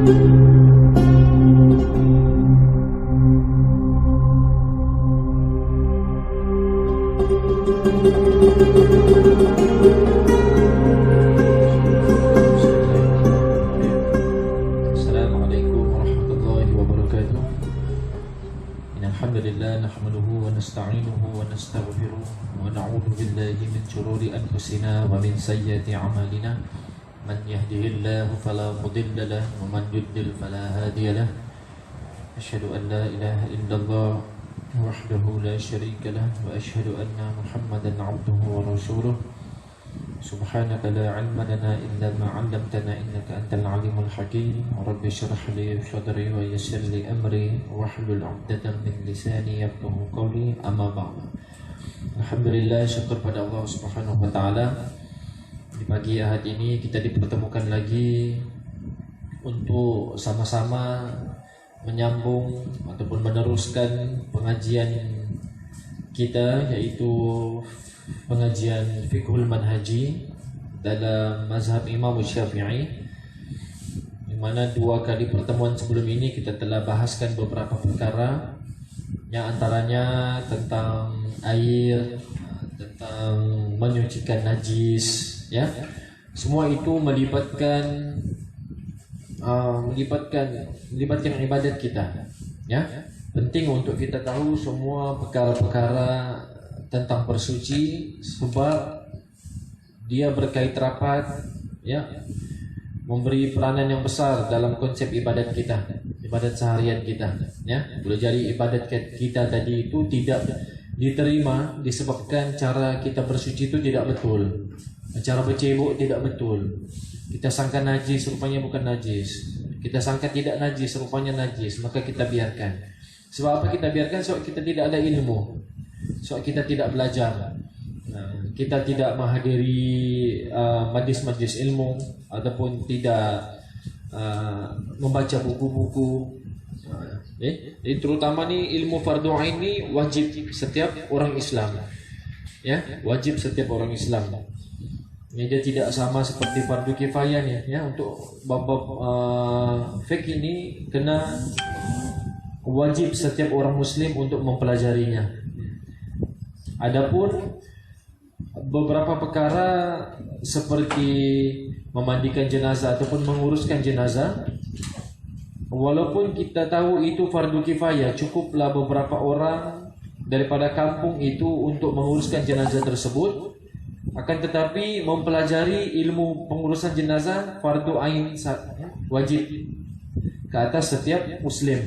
Assalamualaikum warahmatullahi wabarakatuh. Innalhamdulillah nahmaduhu wa nasta'inuhu wa nastaghfiruh wa na'udzu billahi min shururi anfusina wa min sayyiati a'malina. Man yahdihillahu fala mudilla lahu wa man yudlil fala hadiya lahu. Asyhadu an la ilaha illallah wahdahu la syarika lahu wa asyhadu anna Muhammadan 'abduhu wa rasuluh. Subhanaka la 'ilma lana illa ma 'allamtana innaka antal 'alimul hakim. Rabbi shrah li sadri wa yassir li amri wahlul 'uqdatam min lisani yafqahu qawli. Amma ba'd. Alhamdulillah, syukur pada Allah Subhanahu wa taala. Di pagi Ahad ini kita dipertemukan lagi untuk sama-sama menyambung ataupun meneruskan pengajian kita, yaitu pengajian Fiqhul Manhaji dalam mazhab Imam Syafi'i, di mana 2 kali pertemuan sebelum ini kita telah bahaskan beberapa perkara, yang antaranya tentang air, tentang menyucikan najis, ya. Semua itu melibatkan ibadat kita, ya. Penting untuk kita tahu semua perkara-perkara tentang bersuci, sebab dia berkait rapat, ya, memberi peranan yang besar dalam konsep ibadat kita, ibadat seharian kita, ya. Boleh jadi ibadat kita tadi itu tidak diterima disebabkan cara kita bersuci itu tidak betul, cara bercebok tidak betul, kita sangka najis rupanya bukan najis, kita sangka tidak najis rupanya najis, maka kita biarkan. Sebab apa kita biarkan? Sebab kita tidak ada ilmu, sebab kita tidak belajar, kita tidak menghadiri majlis-majlis ilmu, ataupun tidak membaca buku-buku. Jadi terutama ni ilmu fardu ain ni wajib setiap orang Islam, ya, wajib setiap orang Islam. Ini dia tidak sama seperti fardu kifayah ni, ya. Untuk bab-bab fiqh ini kena wajib setiap orang Muslim untuk mempelajarinya. Adapun beberapa perkara seperti memandikan jenazah ataupun menguruskan jenazah, walaupun kita tahu itu fardu kifayah, cukuplah beberapa orang daripada kampung itu untuk menguruskan jenazah tersebut. Akan tetapi mempelajari ilmu pengurusan jenazah fardu ain, wajib ke atas setiap Muslim.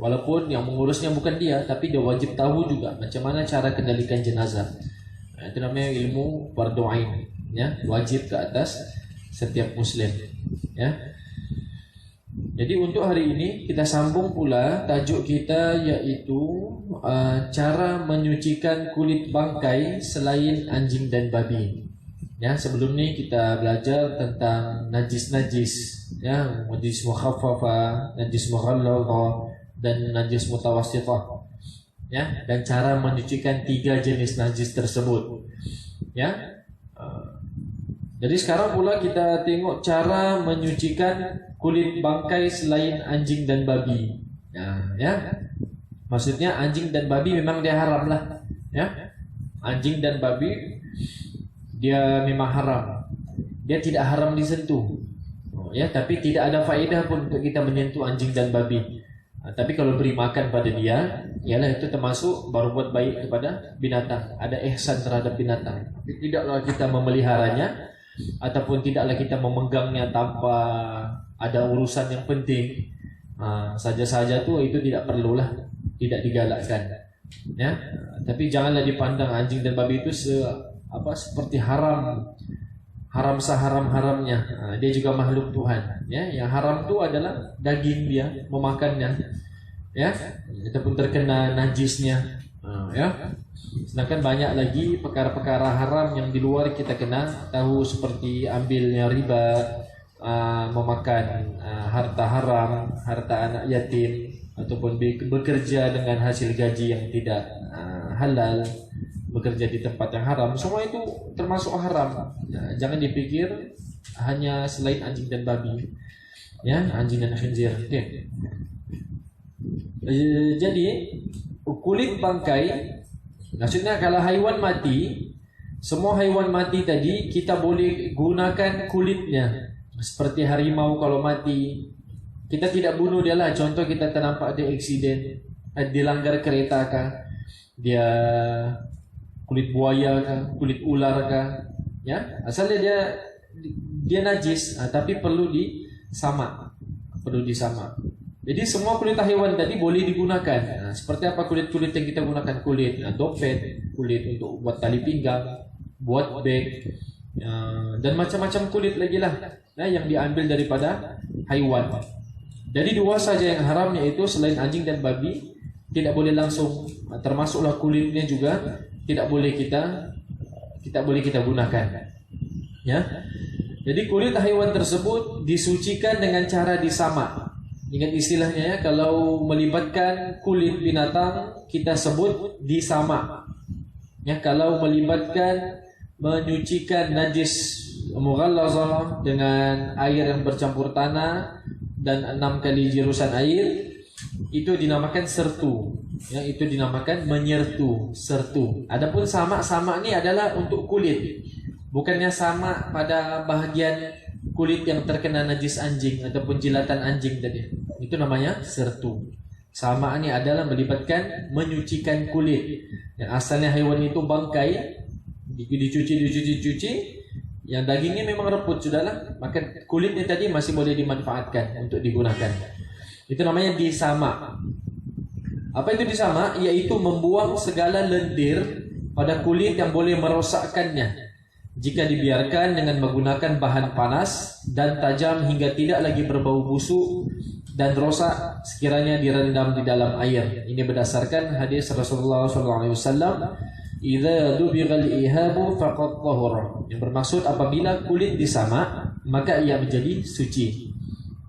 Walaupun yang mengurusnya bukan dia, tapi dia wajib tahu juga macam mana cara kendalikan jenazah. Itu namanya ilmu fardu ain, ya, wajib ke atas setiap Muslim, ya. Jadi untuk hari ini kita sambung pula tajuk kita, yaitu cara menyucikan kulit bangkai selain anjing dan babi. Ya, sebelum ni kita belajar tentang najis-najis, ya, najis mukhaffafah, najis mughalladhah, dan najis mutawassithah, ya, dan cara menyucikan 3 jenis najis tersebut, ya. Jadi sekarang pula kita tengok cara menyucikan kulit bangkai selain anjing dan babi, ya. Maksudnya anjing dan babi memang dia haram lah, ya. Anjing dan babi dia memang haram, dia tidak haram disentuh, ya. Tapi tidak ada faedah pun untuk kita menyentuh anjing dan babi. Tapi kalau beri makan pada dia, ialah itu termasuk berbuat baik kepada binatang, ada ihsan terhadap binatang. Tapi tidaklah kita memeliharanya, ataupun tidaklah kita memegangnya tanpa ada urusan yang penting. Saja-saja tu itu tidak perlulah, tidak digalakkan, ya. Tapi janganlah dipandang anjing dan babi itu seperti haram seharam-haramnya. Dia juga makhluk Tuhan, ya. Yang haram tu adalah daging dia, memakannya, ya, ataupun terkena najisnya, ya. Sedangkan banyak lagi perkara-perkara haram yang di luar kita kena tahu, seperti ambilnya riba, memakan harta haram, harta anak yatim, ataupun bekerja dengan hasil gaji yang tidak halal, bekerja di tempat yang haram. Semua itu termasuk haram. Jangan dipikir hanya selain anjing dan babi. Ya, anjing dan khinzir. Okay. Jadi kulit bangkai, maksudnya kalau haiwan mati, semua haiwan mati tadi kita boleh gunakan kulitnya. Seperti harimau kalau mati, kita tidak bunuh dia lah. Contoh kita ternampak dia aksiden, dilanggar kereta kah, dia kulit buaya kah, kulit ular kah, ya asalnya dia najis, tapi perlu disamak, Jadi semua kulit haiwan tadi boleh digunakan. Seperti apa kulit-kulit yang kita gunakan? Kulit dompet, kulit untuk buat tali pinggang, buat bag, dan macam-macam kulit lagi lah, yang diambil daripada haiwan. Jadi dua saja yang haram, yaitu selain anjing dan babi, tidak boleh langsung, termasuklah kulitnya juga tidak boleh kita gunakan. Ya. Jadi kulit haiwan tersebut disucikan dengan cara disamak. Ingat istilahnya ya, kalau melibatkan kulit binatang kita sebut disamak. Ya, kalau melibatkan menyucikan najis mughallazah dengan air yang bercampur tanah dan 6 kali jirusan air, itu dinamakan sertu. Ya, itu dinamakan menyertu, sertu. Adapun samak ini adalah untuk kulit. Bukannya sama pada bahagian kulit yang terkena najis anjing ataupun jilatan anjing tadi. Itu namanya sertu. Sama ini adalah melibatkan menyucikan kulit. Yang asalnya hewan itu bangkai, dicuci, yang dagingnya memang reput sudahlah, maka kulitnya tadi masih boleh dimanfaatkan untuk digunakan. Itu namanya disamak. Apa itu disamak? Yaitu membuang segala lendir pada kulit yang boleh merosakkannya jika dibiarkan dengan menggunakan bahan panas dan tajam hingga tidak lagi berbau busuk dan rosak sekiranya direndam di dalam air. Ini berdasarkan hadis Rasulullah SAW, "Idza dubighal ihabu faqad tahura." Yang bermaksud apabila kulit disamak maka ia menjadi suci.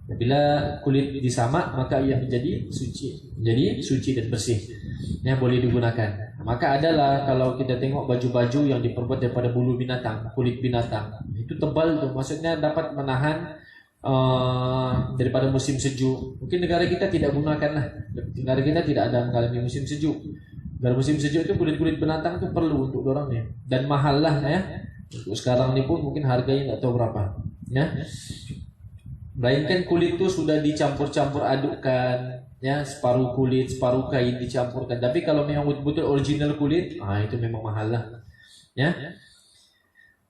Apabila kulit disamak maka ia menjadi suci dan bersih. Yang boleh digunakan. Maka adalah kalau kita tengok baju-baju yang diperbuat daripada bulu binatang, kulit binatang, itu tebal tuh, maksudnya dapat menahan daripada musim sejuk. Mungkin negara kita tidak gunakan lah. Negara kita tidak ada mengalami musim sejuk. Dalam musim sejuk itu kulit-kulit binatang itu perlu untuk orangnya, dan mahal lah ya. Untuk sekarang ini pun mungkin harganya tak tahu berapa. Ya. Melainkan kulit itu sudah dicampur-campur adukkan, ya, separuh kulit, separuh kain dicampurkan. Tapi kalau memang betul-betul original kulit, itu memang mahal lah. Ya.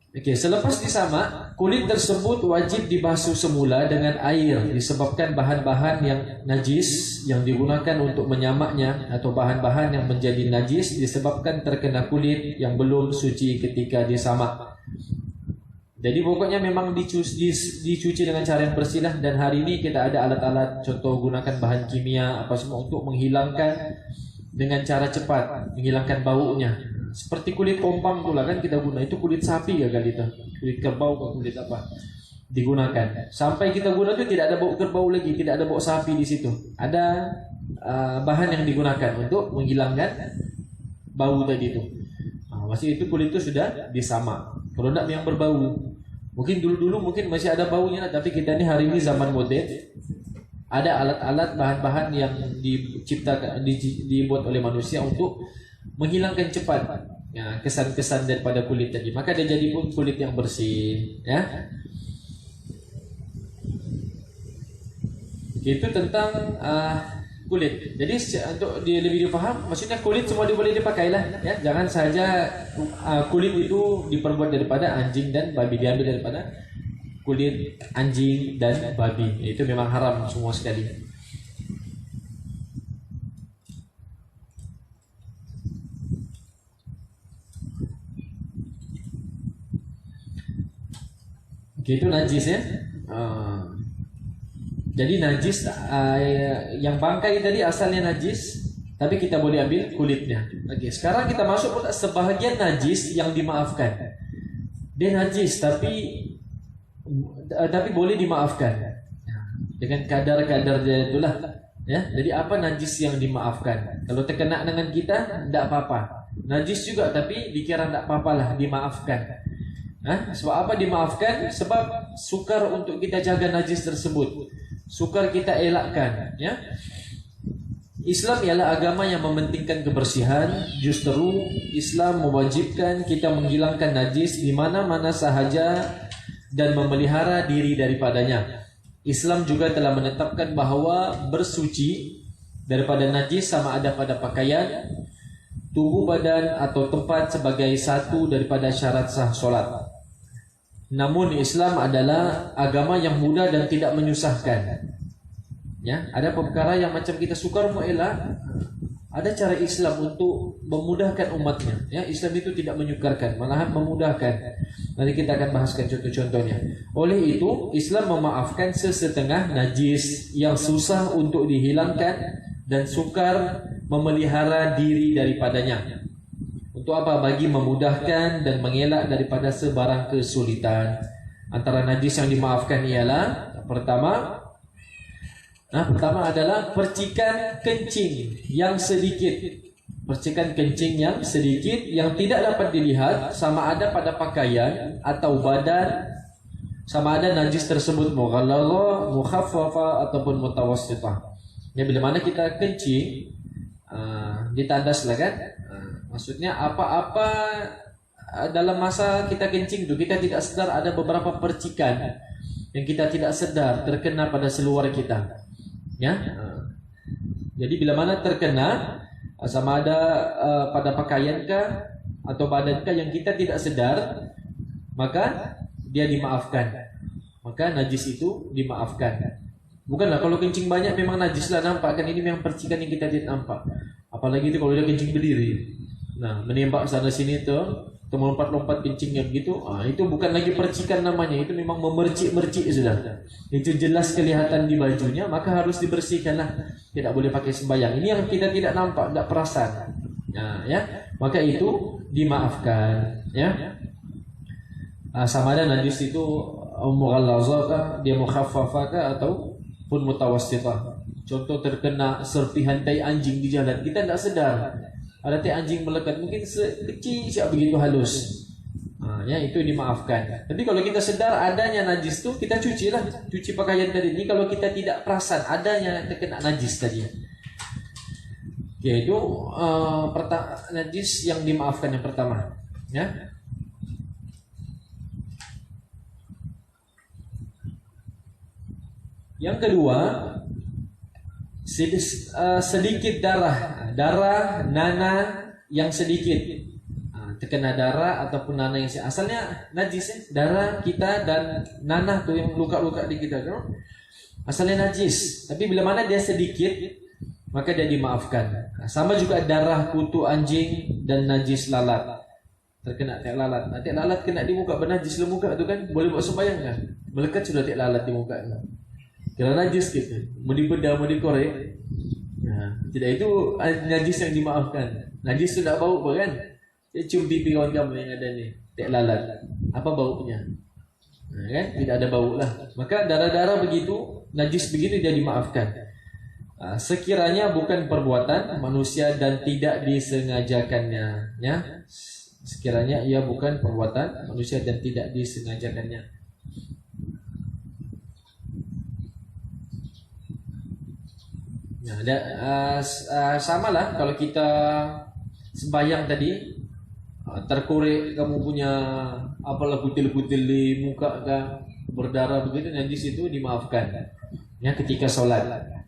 Oke, selepas disamak, kulit tersebut wajib dibasuh semula dengan air disebabkan bahan-bahan yang najis yang digunakan untuk menyamaknya atau bahan-bahan yang menjadi najis disebabkan terkena kulit yang belum suci ketika disamak. Jadi pokoknya memang dicuci dengan cara yang bersih lah. Dan hari ini kita ada alat-alat, contoh gunakan bahan kimia apa semua untuk menghilangkan dengan cara cepat, menghilangkan baunya. Seperti kulit kompang tu lah kan kita guna, itu kulit sapi ya kali itu, kulit kerbau atau kulit apa digunakan. Sampai kita guna itu tidak ada bau kerbau lagi, tidak ada bau sapi di situ. Ada bahan yang digunakan untuk menghilangkan bau tadi itu. Masih itu kulit itu sudah disamak. Kalau tidak yang berbau. Mungkin dulu-dulu mungkin masih ada baunya, tapi kita ini hari ini zaman modern, ada alat-alat bahan-bahan yang diciptakan, dibuat oleh manusia untuk menghilangkan cepat ya, kesan-kesan daripada kulit tadi. Maka dia jadi pun kulit yang bersih, ya. Itu tentang kulit. Jadi untuk dia lebih dipaham, maksudnya kulit semua boleh dipakai lah, ya. Jangan saja kulit itu diperbuat daripada anjing dan babi, diambil daripada kulit anjing dan babi. Itu memang haram semua sekali. Oke, itu najis ya. Jadi najis yang bangkai tadi asalnya najis, tapi kita boleh ambil kulitnya. Oke, sekarang kita masuk pada sebahagian najis yang dimaafkan. Dia najis tapi boleh dimaafkan dengan kadar-kadar dia itulah. Ya, jadi apa najis yang dimaafkan? Kalau terkena dengan kita, tidak apa-apa. Najis juga tapi dikira tidak apa-apa lah, dimaafkan. Sebab apa dimaafkan? Sebab sukar untuk kita jaga najis tersebut. sukar kita elakkan, ya. Islam ialah agama yang mementingkan kebersihan. Justru Islam mewajibkan kita menghilangkan najis di mana-mana sahaja dan memelihara diri daripadanya. Islam juga telah menetapkan bahawa bersuci daripada najis sama ada pada pakaian, tubuh badan atau tempat sebagai satu daripada syarat sah solat. Namun Islam adalah agama yang mudah dan tidak menyusahkan. Ya, ada perkara yang macam kita sukar mau elak, ada cara Islam untuk memudahkan umatnya. Ya, Islam itu tidak menyukarkan, malahan memudahkan. Nanti kita akan bahaskan contoh-contohnya. Oleh itu, Islam memaafkan sesetengah najis yang susah untuk dihilangkan dan sukar memelihara diri daripadanya. Untuk apa? Bagi memudahkan dan mengelak daripada sebarang kesulitan. Antara najis yang dimaafkan ialah pertama adalah percikan kencing yang sedikit. Percikan kencing yang sedikit yang tidak dapat dilihat sama ada pada pakaian atau badan, sama ada najis tersebut mughalladhah, mukhaffafa ataupun mutawassithah. Ya, bila mana kita kencing ditandas lah kan. Maksudnya apa-apa dalam masa kita kencing itu kita tidak sedar ada beberapa percikan yang kita tidak sedar terkena pada seluar kita. Ya, jadi bila mana terkena sama ada pada pakaiankah atau badankah yang kita tidak sedar, maka dia dimaafkan. Maka najis itu dimaafkan. Bukanlah kalau kencing banyak memang najis lah nampak kan, ini memang percikan yang kita tidak nampak. Apalagi itu kalau dia kencing berdiri. Nah, menembak sana sini tuh, melompat-lompat kencingnya begitu, itu bukan lagi percikan namanya, itu memang memercik-mercik sudah. Itu jelas kelihatan di bajunya, maka harus dibersihkanlah. Tidak boleh pakai sembahyang. Ini yang kita tidak nampak, tidak perasan. Nah, ya, maka itu dimaafkan, ya. Sama ada najis itu mughallazah, dia mukhaffafah atau pun mutawassithah. Contoh terkena serpihan tai anjing di jalan, kita tidak sedar. Ada tai anjing melekat, mungkin kecil siap begitu halus. Ya, itu dimaafkan. Tapi kalau kita sedar adanya najis itu, kita cucilah, cuci pakaian tadi. Ini kalau kita tidak perasan adanya terkena najis tadi. Yaitu najis yang dimaafkan yang pertama. Ya. Yang kedua, sedikit darah nanah yang sedikit. Terkena darah ataupun nanah yang sedikit. Asalnya najis ya, darah kita dan nanah tuh yang luka-luka di kita tuh asalnya najis. Tapi bila mana dia sedikit, maka dia dimaafkan. Sama juga darah kutu anjing dan najis lalat. Terkena tek lalat. Tek lalat kena di muka, bernajis di muka tu kan, boleh buat sembahyang kan? Melekat sudah tek lalat di muka. Kira najis gitu, mau dibedah, mau dikorek. Nah, tidak, itu najis yang dimaafkan. Najis sudah bau kan? Cium pipi kawan kamu yang ada ni, tek lalat. Apa baunya? Nah, kan? Tidak ada bau lah. Maka darah-darah begitu, najis begitu dia dimaafkan. Sekiranya bukan perbuatan manusia dan tidak disengajakannya, ya. Sekiranya ia bukan perbuatan manusia dan tidak disengajakannya. Nah, samalah kalau kita sembahyang tadi, terkorek kamu punya apalah kutil-kutil di muka kan, berdarah begitu, najis itu dimaafkan. Ya, ketika sholat.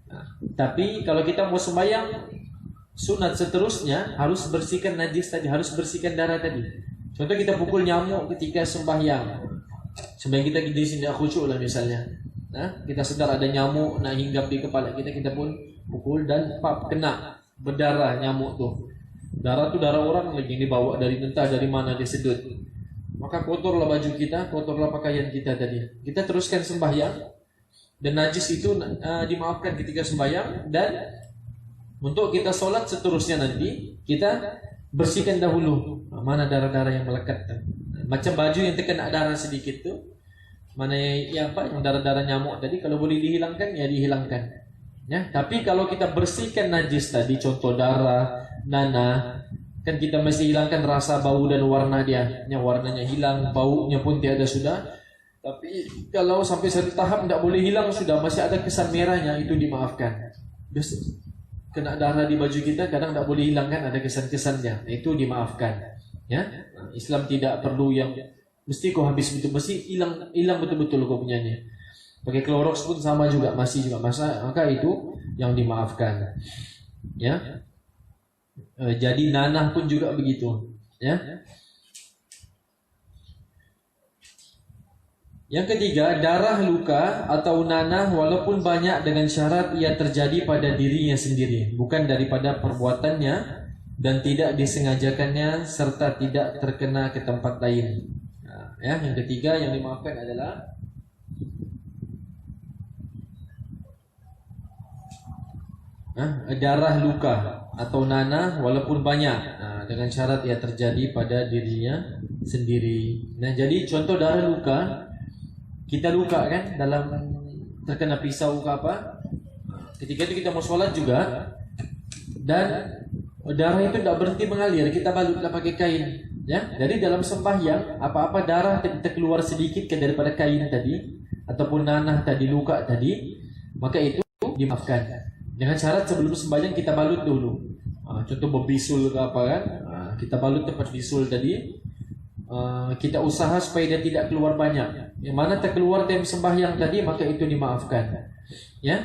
Nah, tapi kalau kita mau sembahyang sunat seterusnya harus bersihkan najis tadi, harus bersihkan darah tadi. Contoh kita pukul nyamuk ketika sembahyang. Sembahyang kita di sini khusyuk lah misalnya. Nah, kita sedar ada nyamuk nak hinggap di kepala kita, kita pun pukul dan pap kena berdarah nyamuk tuh. Darah tuh darah orang lagi yang dibawa dari entah dari mana dia sedut. Maka kotorlah baju kita, kotorlah pakaian kita tadi. Kita teruskan sembahyang dan najis itu dimaafkan ketika sembahyang, dan untuk kita sholat seterusnya nanti kita bersihkan dahulu mana darah-darah yang melekat. Macam baju yang terkena darah sedikit tuh, mana yang darah-darah nyamuk tadi, kalau boleh dihilangkan ya dihilangkan. Ya, tapi kalau kita bersihkan najis tadi, contoh darah, nanah, kan kita mesti hilangkan rasa bau dan warna dia. Ya, warnanya hilang, baunya pun tiada sudah. Tapi kalau sampai satu tahap tidak boleh hilang, sudah masih ada kesan merahnya, itu dimaafkan. Terus kena darah di baju kita kadang tidak boleh hilang kan, ada kesan-kesannya, itu dimaafkan. Ya, Islam tidak perlu yang mesti kau habis betul, mesti hilang betul-betul kau punyanya. Pakai Clorox pun sama juga, masih juga maka itu yang dimaafkan. Ya, jadi nanah pun juga begitu. Ya. Yang ketiga, darah luka atau nanah walaupun banyak dengan syarat ia terjadi pada dirinya sendiri, bukan daripada perbuatannya dan tidak disengajakannya serta tidak terkena ke tempat lain. Nah, ya, yang ketiga yang dimaafkan adalah darah luka atau nanah walaupun banyak, dengan syarat ia terjadi pada dirinya sendiri. Nah, jadi contoh darah luka, kita luka kan dalam terkena pisau ke apa, ketika itu kita mau sholat juga dan darah itu tidak berhenti mengalir, kita balutlah pakai kain, ya. Jadi dalam sembahyang apa-apa darah kita keluar sedikit daripada kain tadi ataupun nanah tadi, luka tadi, maka itu dimaafkan. Dengan syarat sebelum sembahyang kita balut dulu. Contoh berbisul ke apa kan, kita balut tempat bisul tadi. Kita usaha supaya dia tidak keluar banyak. Yang mana terkeluar dalam sembahyang tadi, maka itu dimaafkan. Ya.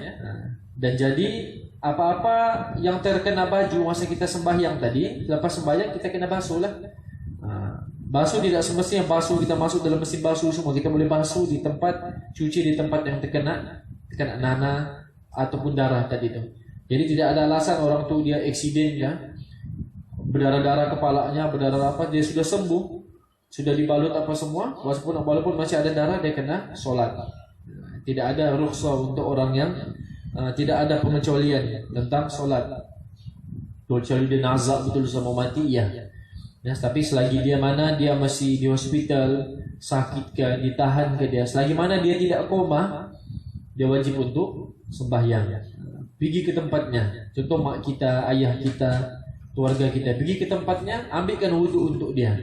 Dan jadi apa-apa yang terkena baju masa kita sembahyang tadi, lepas sembahyang kita kena basuh lah. Basuh tidak semestinya basuh kita masuk dalam mesin basuh semua, kita boleh basuh di tempat, cuci di tempat yang terkena nanah ataupun darah tadi itu. Jadi tidak ada alasan orang tu dia eksiden ya, berdarah-darah kepalanya, berdarah apa, dia sudah sembuh, sudah dibalut apa semua, walaupun masih ada darah, dia kena sholat. Tidak ada rukhsah untuk orang yang tidak ada pengecualian tentang sholat. Kecuali dia nazak betul sama mati, ya. Tapi selagi dia masih di hospital, sakit ke, ditahan ke dia, selagi mana dia tidak koma, dia wajib untuk sembahyang. Pergi ke tempatnya. Contoh mak kita, ayah kita, keluarga kita, pergi ke tempatnya, ambilkan wudhu untuk dia.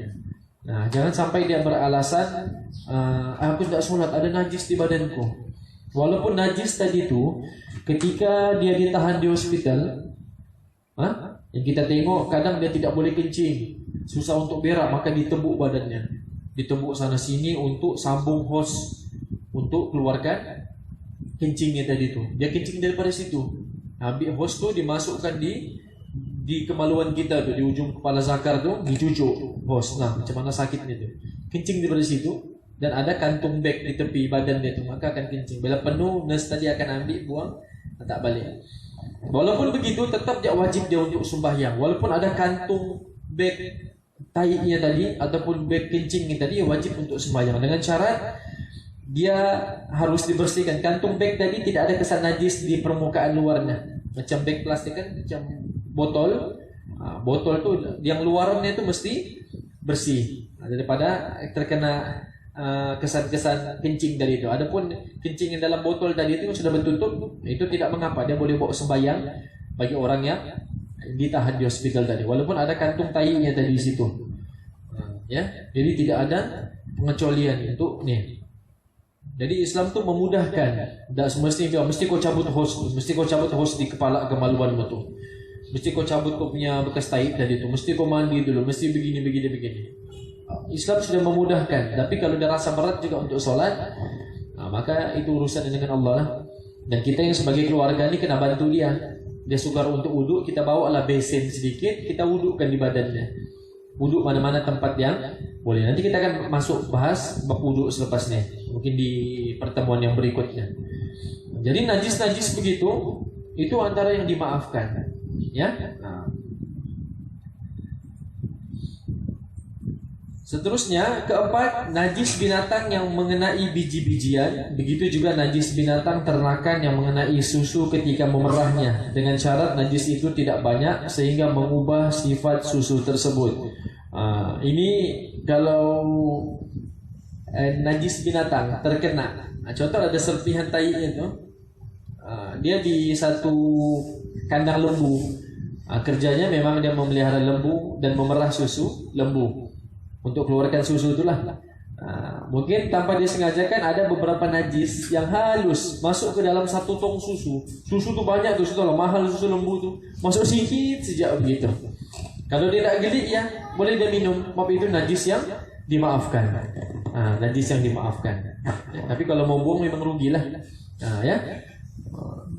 Nah, jangan sampai dia beralasan, aku tidak sholat, ada najis di badanku. Walaupun najis tadi itu, ketika dia ditahan di hospital, yang kita tengok kadang dia tidak boleh kencing, susah untuk berak, maka ditembuk badannya, ditembuk sana sini untuk sambung hos untuk keluarkan kencingnya tadi itu. Dia kencing daripada situ, ambil hos tu dimasukkan di kemaluan kita tu, di ujung kepala zakar tu dicucuk hos. Nah, macam mana sakitnya tu, kencing daripada situ. Dan ada kantung beg di tepi badan dia tu, maka akan kencing. Bila penuh, nurse tadi akan ambil, buang, tak balik. Walaupun begitu, tetap dia wajib dia untuk sembahyang. Walaupun ada kantung beg taiknya tadi ataupun beg kencingnya tadi, wajib untuk sembahyang. Dengan syarat dia harus dibersihkan. Kantung beg tadi tidak ada kesan najis di permukaan luarnya. Macam beg plastik kan, macam botol. Botol tu yang luarannya tu mesti bersih daripada terkena kesan-kesan kencing dari itu. Adapun kencing yang dalam botol tadi itu sudah bertutup, itu tidak mengapa, dia boleh bawa sembahyang bagi orang yang ditahan di hospital tadi, walaupun ada kantung tainya tadi di situ. Ya, jadi tidak ada pengecualian untuk ni. Jadi Islam tu memudahkan. Tak semestinya mesti kau cabut hos di kepala kemaluanmu tu. Mesti kau cabut kau punya bekas tai tadi tu. Mesti kau mandi dulu, mesti begini. Islam sudah memudahkan. Tapi kalau dia rasa berat juga untuk solat, maka itu urusan dengan Allah lah. Dan kita yang sebagai keluarga ni kena bantu dia. Dia sukar untuk wuduk, kita bawa lah besen sedikit, kita wudukkan di badannya. Wuduk mana-mana tempat yang boleh. Nanti kita akan masuk bahas bab wuduk selepas ni, mungkin di pertemuan yang berikutnya. Jadi najis-najis begitu, itu antara yang dimaafkan. Ya. Seterusnya, keempat, najis binatang yang mengenai biji-bijian. Begitu juga najis binatang ternakan yang mengenai susu ketika memerahnya, dengan syarat najis itu tidak banyak sehingga mengubah sifat susu tersebut. Ini kalau najis binatang terkena, contoh ada serpihan tainya itu, dia di satu kandang lembu. Kerjanya memang dia memelihara lembu dan memerah susu lembu untuk keluarkan susu itulah. Mungkin tanpa disengajakan ada beberapa najis yang halus masuk ke dalam satu tong susu. Susu tuh banyak tuh, susu mahal, susu lembu tuh masuk sedikit sejak begitu. Kalau dia tak geli ya boleh dia minum, sebab itu najis yang dimaafkan. Najis yang dimaafkan. Tapi kalau mau buang memang rugilah. Ya.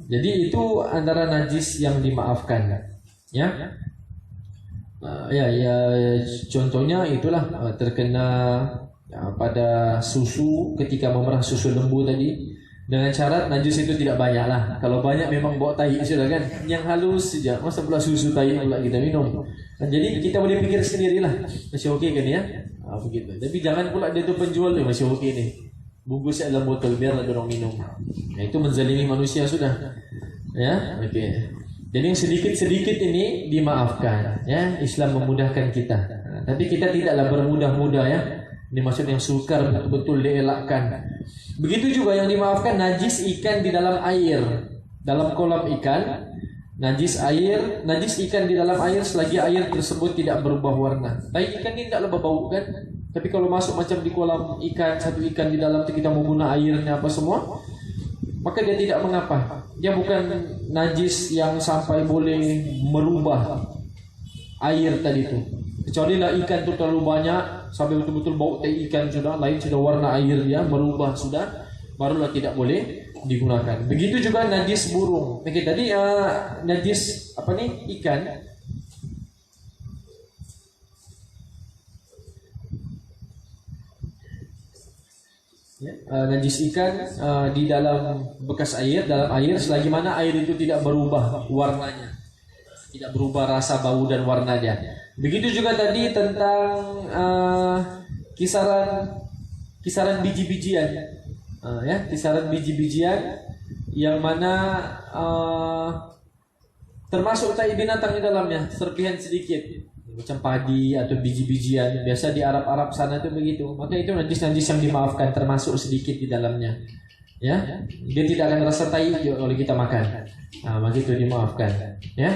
Jadi itu antara najis yang dimaafkan. Ya. Contohnya itulah terkena pada susu ketika memerah susu lembu tadi, dengan syarat najis itu tidak banyak lah. Kalau banyak memang bawa tai sudah kan, yang halus saja. Masa pula susu tai pula kita minum. Jadi kita boleh pikir sendirilah, masih okey kan ya? Begitu. Tapi jangan pula dia tu penjual tu masih okey ni, bungkusnya dalam botol biarlah orang minum. Itu menzalimi manusia sudah. Ya, okey. Jadi yang sedikit-sedikit ini dimaafkan. Ya, Islam memudahkan kita. Tapi kita tidaklah bermudah-mudah ya. Ini maksud yang sukar betul-betul dielakkan. Begitu juga yang dimaafkan najis ikan di dalam air, dalam kolam ikan. Najis ikan di dalam air selagi air tersebut tidak berubah warna. Tai ikan ini tidaklah berbau kan? Tapi kalau masuk macam di kolam ikan, satu ikan di dalam itu kita mau guna airnya apa semua, maka dia tidak mengapa. Dia bukan najis yang sampai boleh merubah air tadi itu. Kecuali lah ikan itu terlalu banyak sampai betul-betul bau tai ikan sudah, lain sudah warna air dia berubah sudah, barulah tidak boleh digunakan. Begitu juga najis burung. Okey, tadi najis apa nih ikan. Najis ikan di dalam bekas air, dalam air selagi mana air itu tidak berubah warnanya, tidak berubah rasa bau dan warnanya. Begitu juga tadi tentang kisaran biji-bijian, kisaran biji-bijian yang mana termasuk tai binatang di dalamnya, serpihan sedikit macam padi atau biji-bijian. Biasa di Arab sana itu begitu. Maka itu najis-najis yang dimaafkan, termasuk sedikit di dalamnya. Ya, dia tidak akan rasa tai kalau kita makan. Maka itu dimaafkan. Ya.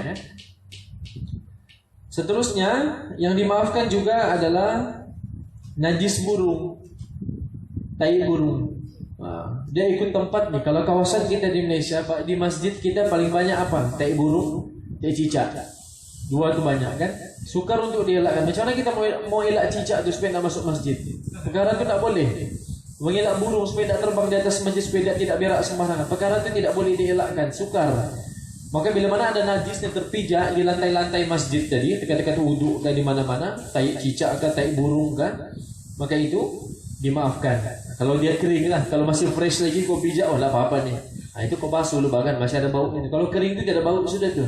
Seterusnya yang dimaafkan juga adalah najis burung, tai burung. Dia ikut tempat nih. Kalau kawasan kita di Malaysia, di masjid kita paling banyak apa? Tai burung, tai cicak. Dua tu banyak kan? Sukar untuk dielakkan. Macam mana kita mau elak cicak tu supaya nak masuk masjid? Perkara tu tak boleh. Mengelak burung supaya tak terbang di atas masjid, supaya tidak berak sembarangan. Perkara tu tidak boleh dielakkan. Sukar. Maka bila mana ada najis yang terpijak di lantai-lantai masjid tadi, dekat-dekat wuduk dan di mana-mana, tai cicak ke tai burung kan, maka itu dimaafkan. Kalau dia kering lah, kalau masih fresh lagi kau pijak, oh lah apa-apa nih. Itu kau basuh dulu bahkan masih ada bau ini. Kalau kering itu tidak ada bau sudah tu.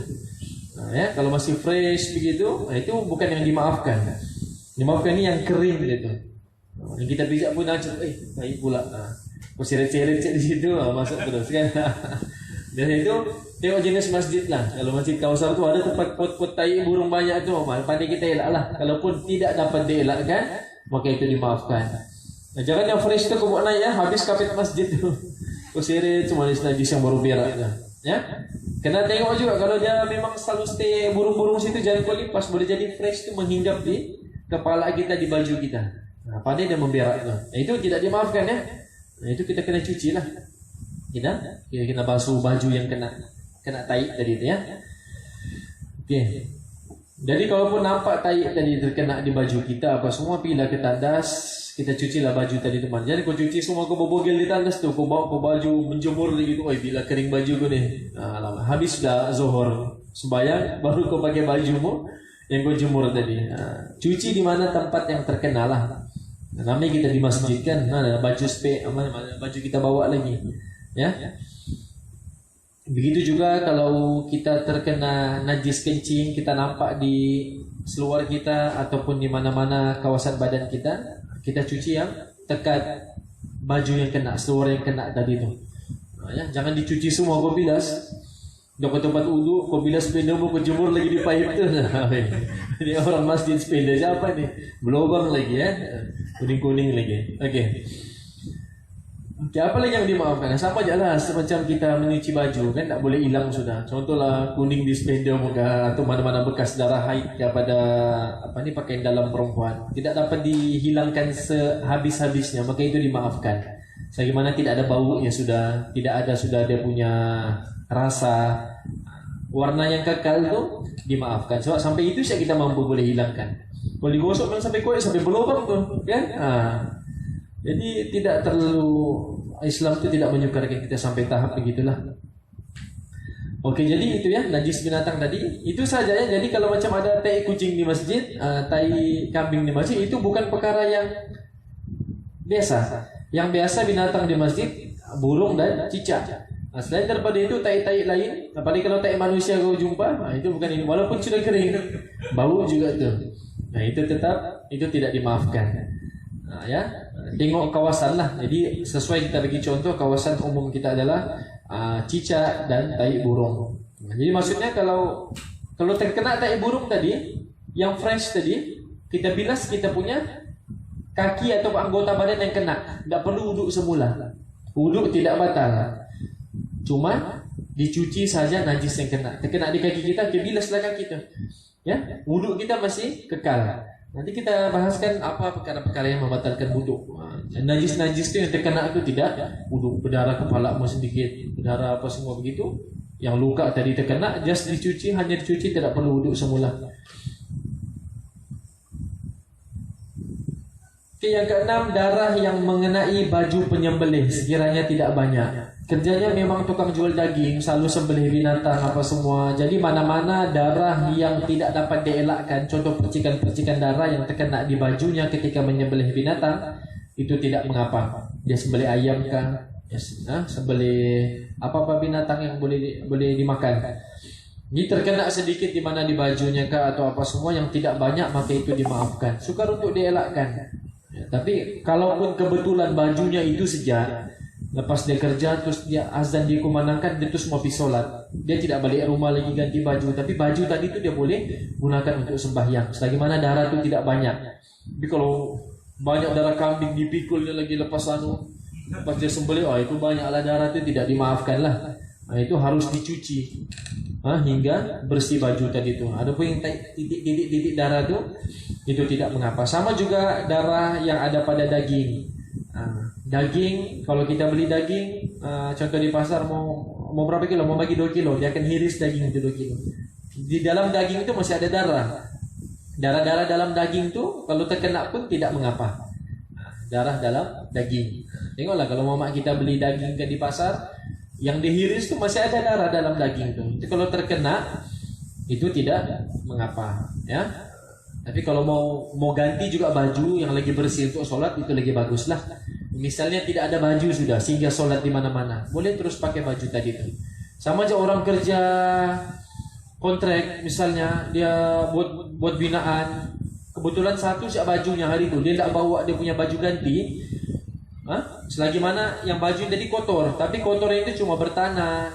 Ya, kalau masih fresh begitu, itu bukan yang dimaafkan. Dimaafkan ini yang kering gitu. Yang kita pijak pun macam, tai pula. Kau seret-seret di situ, masuk terus kan. Dan itu tengok jenis masjid lah. Kalau masjid kawasan tu ada tempat pot-pot tai burung banyak tu, pandai kita elak lah. Kalaupun tidak dapat dielakkan, maka itu dimaafkan. Jangan yang fresh tu kau buat naik ya, habis kapit masjid tu. Kau seret cuma najis yang baru berak lah. Ya. Kena tengok juga kalau dia memang selalu stay burung-burung situ, jangan kau lipas, boleh jadi fresh tu menghinggap di kepala kita, di baju kita. Pandai dia memberak tu. Itu tidak dimaafkan ya. Itu kita kena cuci lah. Kita kena basuh baju yang kena tai tadi itu ya. Okey. Jadi kalaupun nampak tai tadi terkena di baju kita apa semua, pergilah ke tandas, kita cucilah baju tadi teman. Jadi kau cuci semua, kau bobogel di tandas tu, kau bawa kau baju menjemur lagi tu. Bila kering baju kau ni. Habis dah zuhur sembahyang, baru kau pakai bajumu yang kau jemur tadi. Cuci di mana tempat yang terkena lah. Namanya kita di masjid kan, baju baju kita bawa lagi. Ya. Begitu juga kalau kita terkena najis kencing, kita nampak di seluar kita ataupun di mana-mana kawasan badan kita, kita cuci yang dekat baju yang kena, seluar yang kena tadi tu. Ya, jangan dicuci semua kau bilas. Dah ke tempat wudu, kau bilas sepedamu, kau jemur lagi di pipe tu. Ini orang masjid sepeda siapa ni? Berlubang lagi ya. Kuning-kuning lagi. Okey. Okay, apa lagi yang dimaafkan? Sama aja lah semacam kita menyuci baju kan tak boleh hilang sudah. Contohlah kuning di spender muka atau mana-mana bekas darah haid kepada apa ni pakaian dalam perempuan tidak dapat dihilangkan sehabis-habisnya, maka itu dimaafkan. Sebagaimana tidak ada bau ya sudah, tidak ada sudah dia punya rasa, warna yang kekal itu dimaafkan. Sebab sampai itu saja kita mampu boleh hilangkan. Kalau digosok memang sampai kuat sampai berlubang tu kan? Jadi tidak terlalu, Islam itu tidak menyukai kita sampai tahap begitulah. Oke, jadi itu ya najis binatang tadi. Itu saja ya. Jadi kalau macam ada tai kucing di masjid, tai kambing di masjid, itu bukan perkara yang biasa. Yang biasa binatang di masjid burung dan cicak. Selain daripada itu tai-tai lain, apalagi kalau tai manusia kau jumpa, itu bukan ini. Walaupun sudah kering, bau juga tu. Nah itu tetap itu tidak dimaafkan. Ya, tengok kawasan lah. Jadi sesuai kita bagi contoh, kawasan umum kita adalah cicak dan tai burung. Jadi maksudnya kalau terkena tai burung tadi, yang fresh tadi, kita bilas kita punya kaki atau anggota badan yang kena, tidak perlu wuduk semula. Wuduk tidak batal, cuma dicuci saja najis yang terkena di kaki kita, kita bilaslah kaki kita. Ya, wuduk kita masih kekal. Nanti kita bahaskan apa perkara-perkara yang membatalkan wuduk. Najis-najis itu yang terkena itu tidak wuduk, berdarah kepalamu sedikit, berdarah apa semua begitu. Yang luka tadi terkena, just dicuci, hanya dicuci, tidak perlu wuduk semula. Oke, yang keenam, darah yang mengenai baju penyembelih sekiranya tidak banyak. Kerjanya memang tukang jual daging, selalu sembelih binatang apa semua. Jadi mana-mana darah yang tidak dapat dielakkan, contoh percikan-percikan darah yang terkena di bajunya ketika menyembelih binatang, itu tidak mengapa. Dia sembelih ayam kah, sembelih apa-apa binatang yang boleh dimakan. Ini terkena sedikit di mana di bajunya kah atau apa semua yang tidak banyak, maka itu dimaafkan. Sukar untuk dielakkan. Ya, tapi kalaupun kebetulan bajunya itu sejak lepas dia kerja, terus dia azan dikumandangkan, dia terus mau pergi solat, dia tidak balik rumah lagi ganti baju, tapi baju tadi itu dia boleh gunakan untuk sembahyang. Selagi darah itu tidak banyak. Tapi kalau banyak darah kambing dipikul dia lagi lepas dia sembelih, itu banyaklah darah itu tidak dimaafkan lah. Itu harus dicuci hingga bersih baju tadi itu. Adapun yang titik-titik darah itu tidak mengapa. Sama juga darah yang ada pada daging. Daging, kalau kita beli daging, contoh di pasar mau berapa kilo, mau bagi 2 kilo, dia akan hiris daging itu 2 kilo. Di dalam daging itu masih ada darah. Darah-darah dalam daging itu kalau terkena pun tidak mengapa. Darah dalam daging. Tengoklah kalau mama kita beli daging di pasar, yang dihiris itu masih ada darah dalam daging itu kalau terkena itu tidak mengapa, ya. Tapi kalau mau ganti juga baju yang lagi bersih untuk sholat, itu lagi bagus lah. Misalnya tidak ada baju sudah sehingga sholat di mana-mana, boleh terus pakai baju tadi itu. Sama aja orang kerja kontrak, misalnya dia buat binaan, kebetulan satu siap bajunya hari itu, dia tidak bawa dia punya baju ganti. Selagi mana yang baju tadi kotor, tapi kotornya itu cuma bertanah,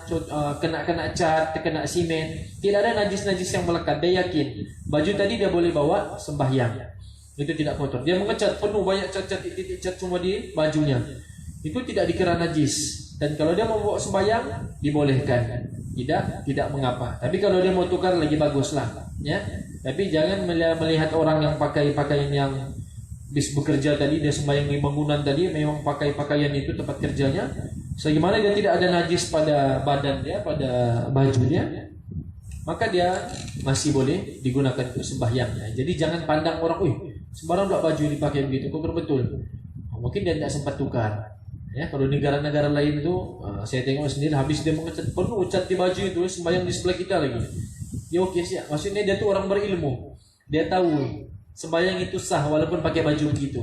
kena cat, kena simen, tidak ada najis-najis yang melekat. Dia yakin baju tadi dia boleh bawa sembahyang, itu tidak kotor. Dia mengecat penuh banyak cat-cat, titik cat semua di bajunya, itu tidak dikira najis. Dan kalau dia mau bawa sembahyang dibolehkan, tidak mengapa. Tapi kalau dia mau tukar lagi baguslah, ya. Tapi jangan melihat orang yang pakai pakaian yang bis bekerja tadi, dia sembahyang di bangunan tadi, memang pakai pakaian itu tempat kerjanya, sebagaimana dia tidak ada najis pada badan dia, pada bajunya, maka dia masih boleh digunakan untuk sembahyangnya. Jadi jangan pandang orang, sembarang pula baju dipakai begitu, kotor betul. Mungkin dia tidak sempat tukar. Ya, kalau negara-negara lain itu, saya tengok sendiri, habis dia mengecat penuh cat di baju itu, sembahyang di sebelah kita lagi. Ya oke sih, maksudnya dia tuh orang berilmu, dia tahu sembahyang itu sah walaupun pakai baju begitu.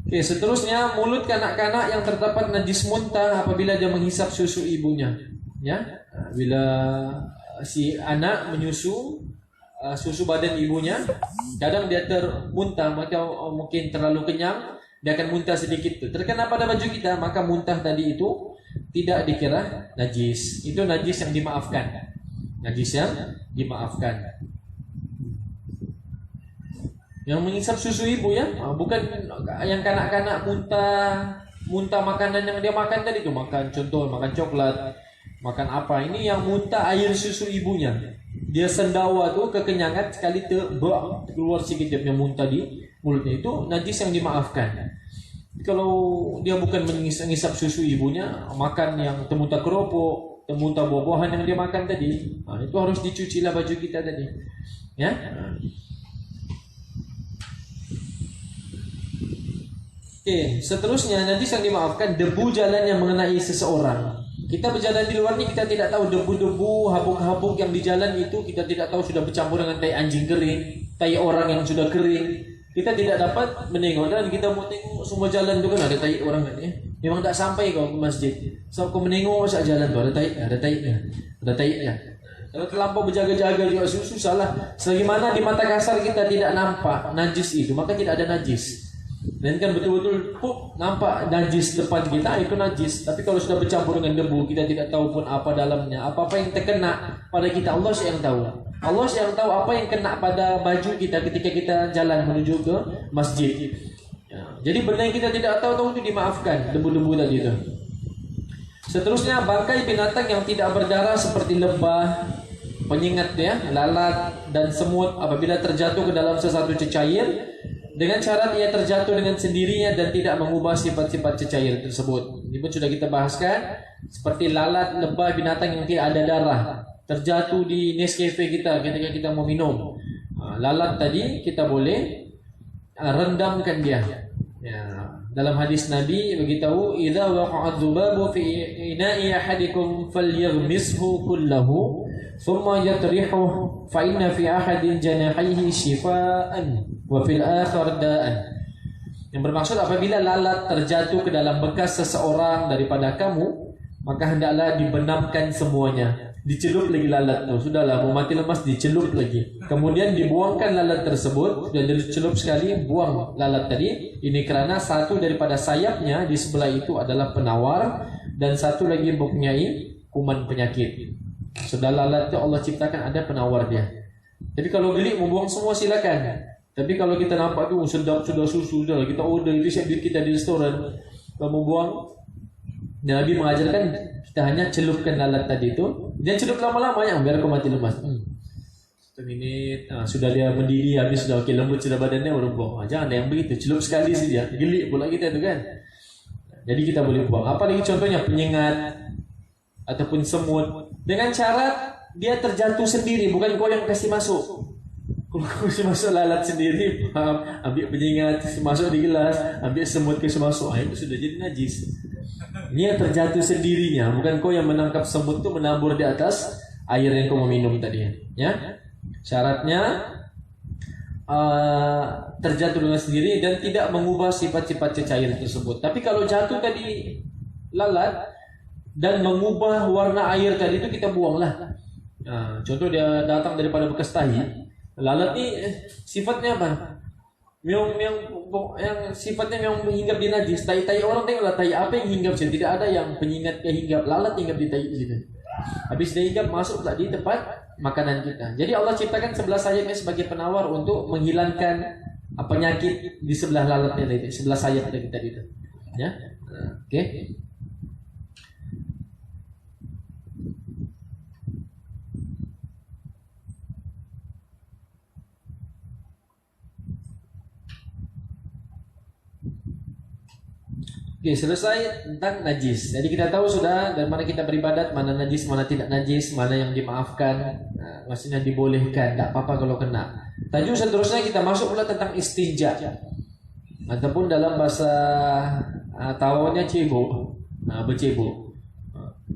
Oke, seterusnya mulut kanak-kanak yang terdapat najis muntah apabila dia menghisap susu ibunya. Ya, bila si anak menyusu susu badan ibunya, kadang dia termuntah, maka mungkin terlalu kenyang, dia akan muntah sedikit. Terkena pada baju kita, maka muntah tadi itu tidak dikira najis. Itu najis yang dimaafkan. Najis yang dimaafkan. Yang mengisap susu ibu, ya, bukan yang kanak-kanak muntah muntah makanan yang dia makan tadi tuh, makan contoh makan coklat, makan apa, ini yang muntah air susu ibunya, dia sendawa tuh kekenyangan sekali keluar sedikit dia punya muntah di mulutnya, itu najis yang dimaafkan. Kalau dia bukan mengisap susu ibunya, makan yang temuntah keropok, temuntah buah-buahan yang dia makan tadi, itu harus dicuci lah baju kita tadi, ya. Oke, seterusnya najis yang dimaafkan debu jalan yang mengenai seseorang. Kita berjalan di luar ni, kita tidak tahu debu-debu, habuk-habuk yang di jalan itu, kita tidak tahu sudah bercampur dengan tai anjing kering, tai orang yang sudah kering. Kita tidak dapat menengok, dan kita mau tengok semua jalan tu kan ada tai orang kan ya. Memang tak sampai kau ke masjid. So kau menengok sak jalan tu ada tai ya. Kalau terlampau berjaga-jaga juga susah lah. Sebagaimana di mata kasar kita tidak nampak najis itu, maka tidak ada najis. Dan kan betul-betul nampak najis depan kita, itu najis. Tapi kalau sudah bercampur dengan debu, kita tidak tahu pun apa dalamnya, apa-apa yang terkena pada kita, Allah yang tahu. Allah yang tahu apa yang kena pada baju kita ketika kita jalan menuju ke masjid. Ya, jadi benda yang kita tidak tahu itu dimaafkan, debu-debu tadi itu. Seterusnya bangkai binatang yang tidak berdarah seperti lebah, penyengat ya, lalat dan semut apabila terjatuh ke dalam sesuatu cecair, dengan syarat ia terjatuh dengan sendirinya dan tidak mengubah sifat-sifat cecair tersebut. Ini pun sudah kita bahaskan, seperti lalat, lebah, binatang yang tidak ada darah terjatuh di Nescafe kita ketika kita mau minum. Lalat tadi kita boleh rendamkan dia. Ya, dalam hadis Nabi beritahu, "Idza waqa'a dzubabu fi ina'i ahadikum falyaghmishu kullahu, thumma yatrihuhu fa inna fi ahadin janahihi shifaan wa fil akhar da'an." Yang bermaksud apabila lalat terjatuh ke dalam bekas seseorang daripada kamu, maka hendaklah dibenamkan semuanya. Dicelup lagi lalat tu, sudahlah mau mati lemas, dicelup lagi. Kemudian dibuangkan lalat tersebut, dan dicelup sekali, buang lalat tadi. Ini kerana satu daripada sayapnya di sebelah itu adalah penawar, dan satu lagi mempunyai kuman penyakit. Sudah lalat itu Allah ciptakan ada penawar dia. Jadi kalau geli mau buang semua silakan. Tapi kalau kita nampak tu sedap sudah susu sudah, kita order itu siap kita di restoran, kalau mau buang, dan Nabi mengajarkan kita hanya celupkan lalat tadi itu. Dia celup lama-lama ya, biar kau mati lemas. 1 minit, sudah dia mendidih, habis sudah okey, lembut sudah badannya, baru buang. Jangan ada yang begitu, celup sekali saja, gelik pula kita tu kan. Jadi kita boleh buang. Apa lagi contohnya, penyengat ataupun semut, dengan syarat dia terjatuh sendiri, bukan kau yang kasih masuk. Kalau kau kasih masuk lalat sendiri, ambil penyengat masuk di gelas, ambil semut kasih masuk, itu sudah jadi najis. Dia terjatuh sendirinya, bukan kau yang menangkap semut itu menabur di atas air yang kau mau minum tadi. Ya, syaratnya terjatuh dengan sendiri dan tidak mengubah sifat-sifat cecair tersebut. Tapi kalau jatuh tadi lalat dan mengubah warna air tadi itu, kita buanglah. Contoh dia datang daripada bekas tahi. Lalat ni sifatnya apa? Yang sifatnya yang menghinggap di najis. Tai-tai orang tengoklah, tai apa yang hinggap sini. Tidak ada yang penyengat ke hinggap. Lalat hinggap di tai sini. Habis dia hinggap masuk pula di tempat makanan kita. Jadi Allah ciptakan sebelah sayapnya sebagai penawar untuk menghilangkan penyakit di sebelah lalatnya tadi, sebelah sayap kita itu. Ya. Okey. Oke, selesai tentang najis. Jadi kita tahu sudah dari mana kita beribadat, mana najis, mana tidak najis, mana yang dimaafkan, maksudnya dibolehkan, tak apa-apa kalau kena. Tajuk seterusnya kita masuk pula tentang istinja, ataupun dalam bahasa tawannya cebok, bercebok.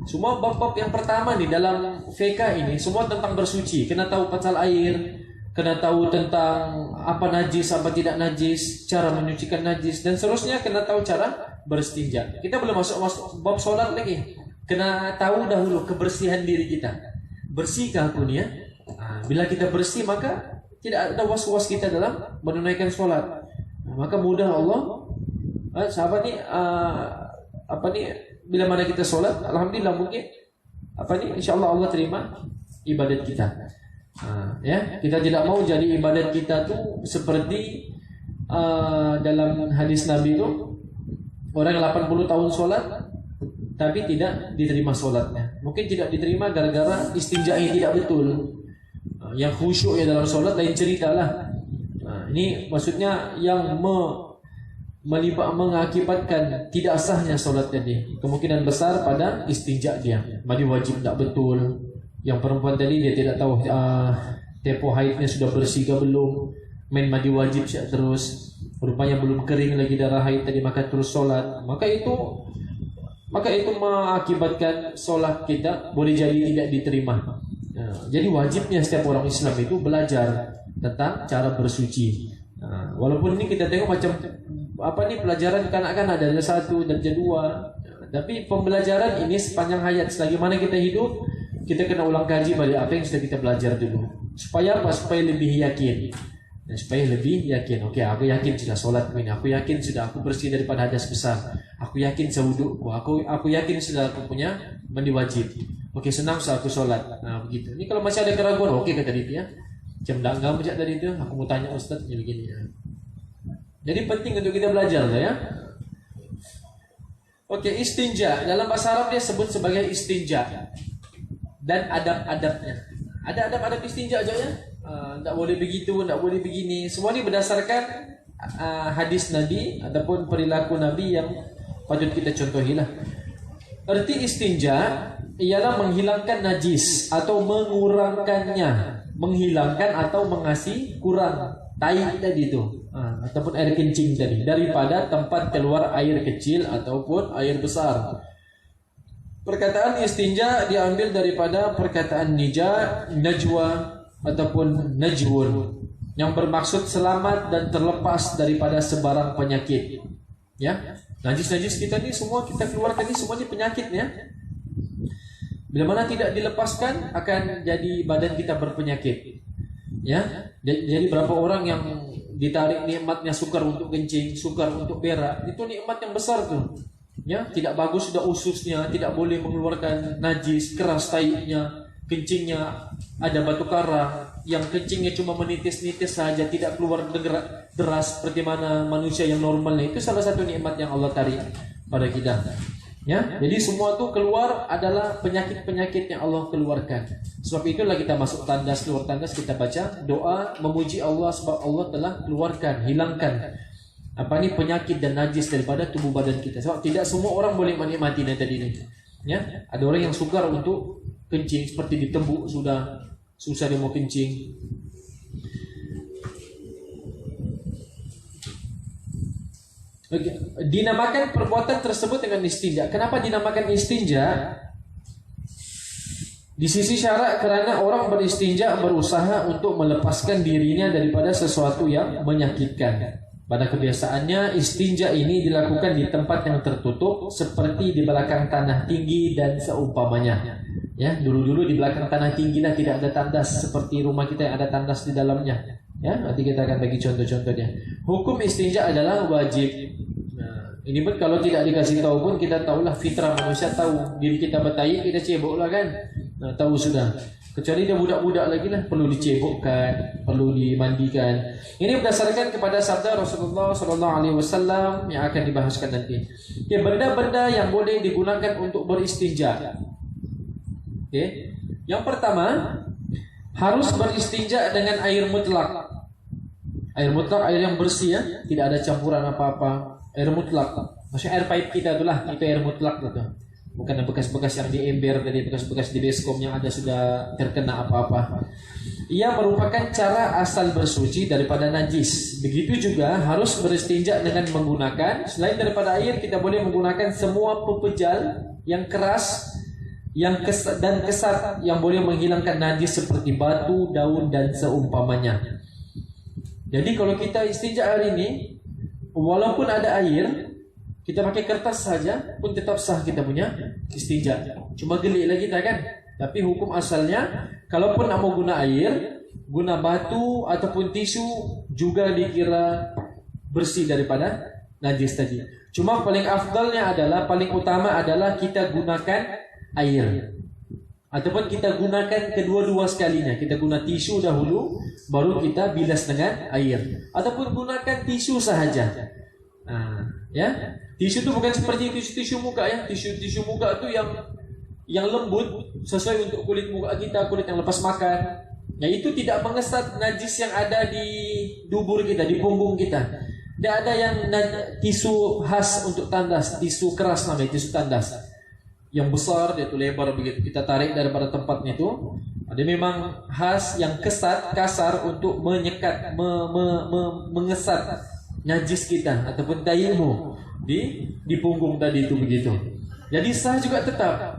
Semua bab-bab yang pertama nih dalam fiqh ini semua tentang bersuci. Kena tahu pasal air, kena tahu tentang apa najis, apa tidak najis, cara menyucikan najis, dan seterusnya kena tahu cara beristinja. Kita belum masuk bab solat lagi. Kena tahu dahulu kebersihan diri kita. Bersihkah aku ni ya? Bila kita bersih, maka tidak ada was-was kita dalam menunaikan solat. Maka mudah Allah. Sahabat ni bila mana kita solat, alhamdulillah mungkin insyaallah Allah terima ibadat kita. Ya, kita tidak mau jadi ibadat kita tu seperti dalam hadis Nabi tu, Orang 80 tahun sholat tapi tidak diterima sholatnya. Mungkin tidak diterima gara-gara istinjanya tidak betul. Yang khusyuk ya dalam sholat lain cerita lah. Ini maksudnya yang mengakibatkan tidak sahnya sholat tadi. Kemungkinan besar pada istinja dia. Mandi wajib tidak betul. Yang perempuan tadi dia tidak tahu tempo haidnya sudah bersih ke belum. Main mandi wajib siap terus. Rupanya belum kering lagi darah haid tadi, maka terus sholat. Maka itu mengakibatkan sholat kita boleh jadi tidak diterima. Jadi wajibnya setiap orang Islam itu belajar tentang cara bersuci. Walaupun ini kita tengok macam pelajaran kanak-kanak dari 1 dan 2, tapi pembelajaran ini sepanjang hayat. Selagi mana kita hidup, kita kena ulang kaji balik apa yang sudah kita belajar dulu. Supaya apa? Supaya lebih yakin. Oke, aku yakin sudah sholat ini. Aku yakin sudah aku bersih daripada hadas besar. Aku yakin sewuduku. Aku yakin sudah aku punya mandi wajib. Oke, senang saat aku sholat. Nah, begitu. Ini kalau masih ada keraguan, oke kata dia. Jam enggak macam tadi itu. Aku mau tanya Ustaz begini ya. Jadi penting untuk kita belajar ya. Oke, istinja dalam bahasa Arab dia sebut sebagai istinja. Dan adab-adabnya. Ada adab-adab istinja aja ya. Tidak boleh begitu, tidak boleh begini. Semua ini berdasarkan hadis Nabi ataupun perilaku Nabi yang patut kita contohilah. Arti istinja ialah menghilangkan najis atau mengurangkannya, menghilangkan atau mengasih kurang tai tadi itu, ataupun air kencing tadi daripada tempat keluar air kecil ataupun air besar. Perkataan istinja diambil daripada perkataan najwa ataupun najwun yang bermaksud selamat dan terlepas daripada sebarang penyakit. Ya, najis-najis kita ni semua kita keluarkan ni semuanya penyakit ya. Bila mana tidak dilepaskan akan jadi badan kita berpenyakit. Ya, jadi berapa orang yang ditarik nikmatnya sukar untuk kencing, sukar untuk berak, itu nikmat yang besar tuh. Ya, tidak bagus sudah ususnya, tidak boleh mengeluarkan najis, keras tainya, kencingnya ada batu karang, yang kencingnya cuma menitis-nitis saja, tidak keluar deras seperti mana manusia yang normalnya. Itu salah satu nikmat yang Allah tarik pada kita. Ya, jadi semua itu keluar adalah penyakit-penyakit yang Allah keluarkan. Sebab itulah kita masuk tandas, keluar tandas kita baca doa memuji Allah sebab Allah telah keluarkan, hilangkan penyakit dan najis daripada tubuh badan kita. Sebab tidak semua orang boleh menikmati tadi ini. Ya, ada orang yang sukar untuk kencing seperti ditembuk sudah susah dia mau kencing. Dinamakan perbuatan tersebut dengan istinja. Kenapa dinamakan istinja? Di sisi syarak karena orang beristinja berusaha untuk melepaskan dirinya daripada sesuatu yang menyakitkan. Pada kebiasaannya istinja ini dilakukan di tempat yang tertutup seperti di belakang tanah tinggi dan seumpamanya. Ya, dulu-dulu di belakang tanah tinggi lah tidak ada tandas seperti rumah kita yang ada tandas di dalamnya. Ya, nanti kita akan bagi contoh-contohnya. Hukum istinja adalah wajib. Nah, ini pun kalau tidak dikasih tahu pun kita tahulah, fitrah manusia tahu diri kita bertai kita ceboklah kan. Nah, tahu sudah. Kecuali dia budak-budak lagi lah perlu dicebokkan, perlu dimandikan. Ini berdasarkan kepada sabda Rasulullah SAW yang akan dibahaskan nanti. Ya, benda-benda yang boleh digunakan untuk beristinja. Okay. Yang pertama, harus beristinja dengan air mutlak. Air mutlak, air yang bersih ya, tidak ada campuran apa-apa. Air mutlak. Maksudnya air pipe kita itulah, itu air mutlak gitu. Bukan bekas-bekas yang di ember tadi, bekas-bekas di baskom yang ada sudah terkena apa-apa. Ia merupakan cara asal bersuci daripada najis. Begitu juga harus beristinja dengan menggunakan, selain daripada air, kita boleh menggunakan semua pepejal yang keras, yang kesat yang boleh menghilangkan najis seperti batu, daun dan seumpamanya. Jadi kalau kita istinja hari ini, walaupun ada air, kita pakai kertas saja pun tetap sah kita punya istinja. Cuma gelik lagi kita kan. Tapi hukum asalnya, kalaupun nak mau guna air, guna batu ataupun tisu juga dikira bersih daripada najis tadi. Cuma paling afdalnya adalah, paling utama adalah kita gunakan air. Ataupun kita gunakan kedua-dua sekalinya. Kita guna tisu dahulu, baru kita bilas dengan air. Ataupun gunakan tisu sahaja. Ya. Tisu itu bukan seperti tisu muka ya. Tisu muka itu yang lembut sesuai untuk kulit muka kita, kulit yang lepas makan. Nah, itu tidak mengesat najis yang ada di dubur kita, di punggung kita. Tidak ada yang tisu khas untuk tandas, tisu keras namanya, tisu tandas. Yang besar, dia itu lebar begitu. Kita tarik daripada tempatnya itu. Ada memang khas yang kasar untuk menyekat, mengesat najis kita ataupun tayammum di punggung tadi itu begitu. Jadi sah juga tetap.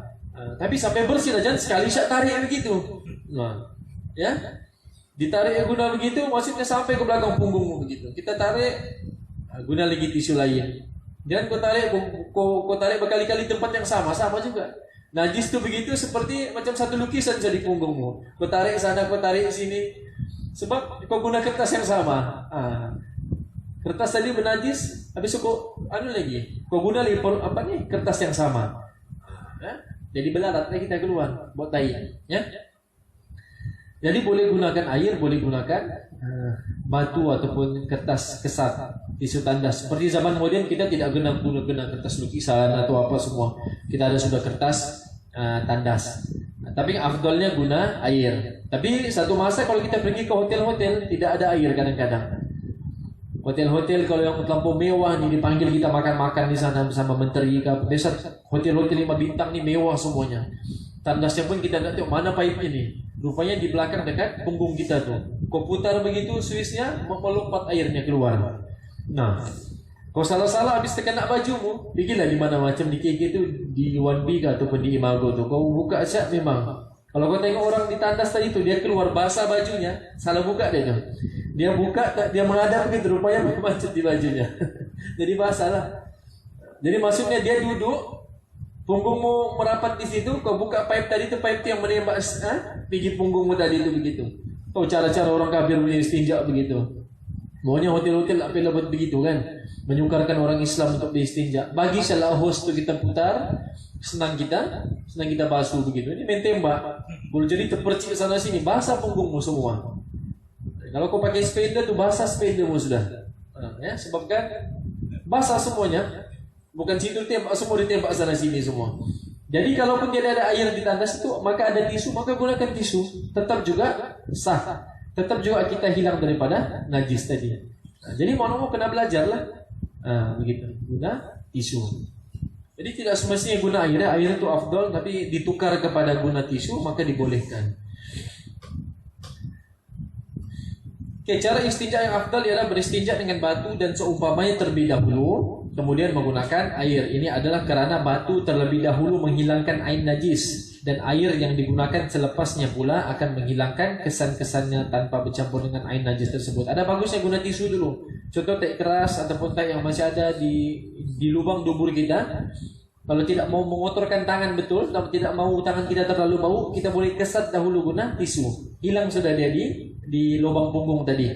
Tapi sampai bersih lah, jangan sekali syak tarik begitu. Nah, ya. Ditarik guna begitu, maksudnya sampai ke belakang punggungmu begitu. Kita tarik guna lagi tisu lain. Jangan kau tarik berkali-kali tempat yang sama juga. Najis itu begitu seperti macam satu lukisan jadi punggungmu. Kau tarik sana, kau tarik sini. Sebab kau guna kertas yang sama. Kertas tadi bernajis, habis itu kau guna lagi kertas yang sama. Jadi belaratnya kita keluar buat tai, ya. Jadi boleh gunakan air, boleh gunakan batu ataupun kertas kesat, tisu tandas. Seperti zaman modern kita tidak guna kertas lukisan atau apa semua. Kita ada sudah kertas tandas. Tapi afdolnya guna air. Tapi satu masa kalau kita pergi ke hotel-hotel tidak ada air kadang-kadang. Hotel-hotel kalau yang terlampau mewah nih dipanggil kita makan-makan di sana bersama menteri. Biasa hotel-hotel 5 bintang nih mewah semuanya. Tandasnya pun kita tidak tahu mana paipnya nih. Rupanya di belakang dekat punggung kita tuh. Kau putar begitu switchnya melompat airnya keluar. Nah, kau salah-salah habis terkena bajumu, pergilah di mana macam di KK itu di 1B ataupun di Imago tuh. Kau buka aja memang. Kalau kau tengok orang di tandas tadi itu dia keluar basah bajunya, salah buka dia tuh. Dia buka, dia menghadap begitu, rupanya macet di bajunya. Jadi basah lah. Jadi maksudnya dia duduk, punggungmu merapat di situ, kau buka pipe tadi itu pipe yang menembak pergi punggungmu tadi itu begitu. Tahu cara-cara orang kafir punya istinja begitu. Maunya hotel-hotel apa buat begitu kan? Menyukarkan orang Islam untuk beristinja. Bagi salah host tu kita putar, senang kita basuh begitu. Ini main tembak. Boleh jadi terpercik sana sini, basah punggungmu semua. Kalau kau pakai sepeda tu basah sepedamu sudah. Ya, sebab kan basah semuanya. Bukan situ tembak semua, ditembak sana sini semua. Jadi kalaupun tidak ada air di tandas itu, maka ada tisu, maka gunakan tisu. Tetap juga sah. Tetap juga kita hilang daripada najis tadi. Jadi mau kena belajar lah. Begitu. Guna tisu. Jadi tidak semestinya guna air. Air itu afdol, tapi ditukar kepada guna tisu, maka dibolehkan. Oke, cara istinja yang afdal ialah beristinja dengan batu dan seumpamanya terlebih dahulu, kemudian menggunakan air. Ini adalah kerana batu terlebih dahulu menghilangkan ain najis, dan air yang digunakan selepasnya pula akan menghilangkan kesan-kesannya tanpa bercampur dengan ain najis tersebut. Ada bagusnya guna tisu dulu. Contoh teh keras ataupun teh yang masih ada di lubang dubur kita. Kalau tidak mau mengotorkan tangan betul, kalau tidak mau tangan kita terlalu bau, kita boleh kesat dahulu guna tisu. Hilang sudah dia di lubang punggung tadi.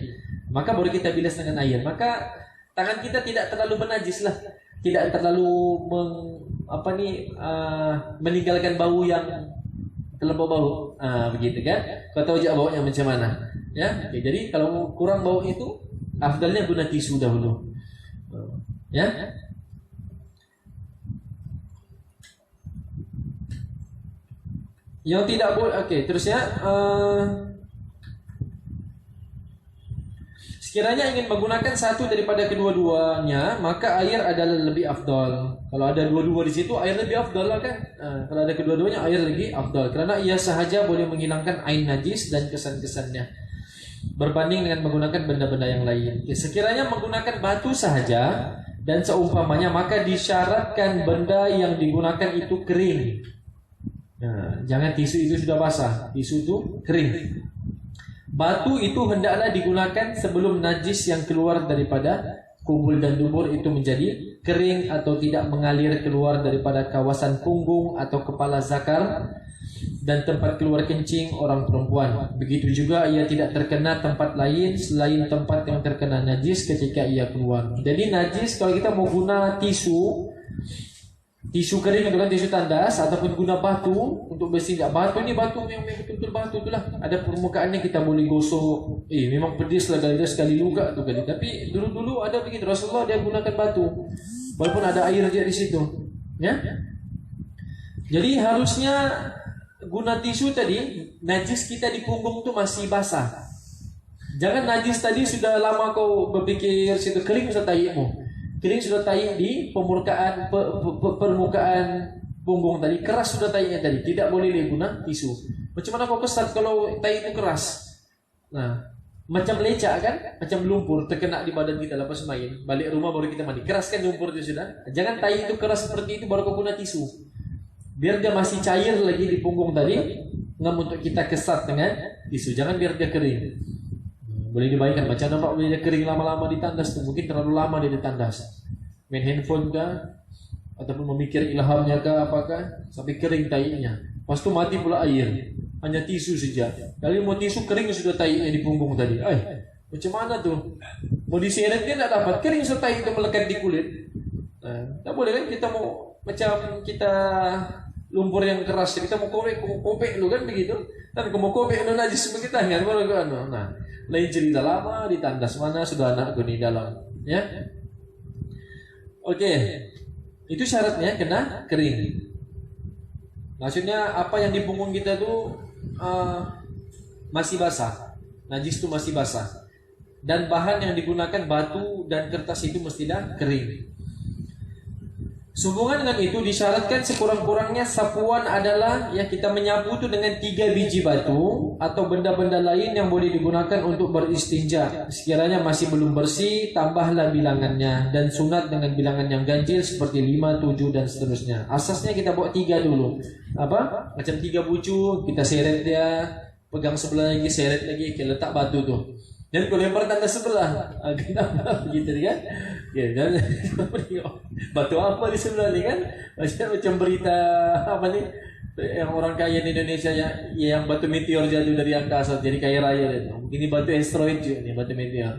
Maka baru kita bilas dengan air. Maka tangan kita tidak terlalu bernajis lah, tidak terlalu meninggalkan bau yang terlalu bau. Begitu kan? Kau tahu je baunya macam mana? Ya. Okay, jadi kalau kurang bau itu, afdalnya guna tisu dahulu. Ya. Yang tidak boleh, okey, terusnya sekiranya ingin menggunakan satu daripada kedua-duanya, maka air adalah lebih afdal. Kalau ada dua-dua di situ, air lebih afdal lah kan? Kalau ada kedua-duanya, air lebih afdal. Kerana ia sahaja boleh menghilangkan ain najis dan kesan-kesannya, berbanding dengan menggunakan benda-benda yang lain. Sekiranya menggunakan batu sahaja dan seumpamanya, maka disyaratkan benda yang digunakan itu kering. Nah, jangan tisu itu sudah basah, tisu itu kering. Batu itu hendaklah digunakan sebelum najis yang keluar daripada kumbul dan dubur itu menjadi kering atau tidak mengalir keluar daripada kawasan punggung atau kepala zakar dan tempat keluar kencing orang perempuan. Begitu juga ia tidak terkena tempat lain selain tempat yang terkena najis ketika ia keluar. Jadi najis kalau kita mau guna tisu kering itu kan tisu tandas ataupun guna batu untuk bersihkan. Batu ni batu yang betul-betul batu itulah. Ada permukaannya kita boleh gosok. Memang pedis lah sekali luka tu kali. Tapi dulu-dulu ada begitu. Rasulullah dia gunakan batu. walaupun ada air aja di situ, ya. Jadi harusnya guna tisu tadi, najis kita di punggung itu masih basah. Jangan najis tadi sudah lama kau berpikir situ kering sudah taimu. Kering sudah tai di permukaan punggung tadi, keras sudah tainya tadi. Tidak boleh diguna tisu. Macam mana kau kesat kalau tai itu keras? Nah, macam lecak kan? Macam lumpur terkena di badan kita lepas main. Balik rumah baru kita mandi. Keras kan lumpur itu sudah. Jangan tai itu keras seperti itu baru kau guna tisu. Biar dia masih cair lagi di punggung tadi, ngam untuk kita kesat dengan tisu. Jangan biar dia kering. Boleh dibayangkan macam nampak boleh dia kering lama-lama di tandas tu. Mungkin terlalu lama dia di tandas. Main handphone kah? Ataupun memikir ilhamnya kah apakah? Sampai kering tainya. Lepas tu mati pula air. Hanya tisu saja. Kalau mau tisu kering sudah tainya di punggung tadi. Macam mana tu? Mau diseret dia tak dapat. Kering sudah tai itu melekat di kulit. Tak boleh kan kita mau macam kita lumpur yang keras. Kita mau kopek lu kan begitu. Tapi kalau mau kopek lu najis bagi tangan baru kan. Nah, lain cerita lama di tandas mana sudah anakku di dalam, ya. Oke. Itu syaratnya kena kering. Maksudnya apa yang di punggung kita tuh masih basah. Najis itu masih basah. Dan bahan yang digunakan batu dan kertas itu mestilah kering. Sehubungan dengan itu disyaratkan sekurang-kurangnya sapuan adalah yang kita menyapu itu dengan 3 biji batu atau benda-benda lain yang boleh digunakan untuk beristinja. Sekiranya masih belum bersih, tambahlah bilangannya dan sunat dengan bilangan yang ganjil seperti 5, 7 dan seterusnya. Asasnya kita buat 3 dulu. Apa? Macam 3 bucu, kita seret dia, pegang sebelah lagi, seret lagi, kita letak batu tuh. Dan kau lempar tandas sebelah. Kenapa begitu kan? Ya, dan batu apa di sebelah ni kan? Macam berita apa ni? Yang orang kaya di Indonesia yang batu meteor jatuh dari angkasa jadi kaya raya dia. Ini batu asteroid juga ni, batu meteor.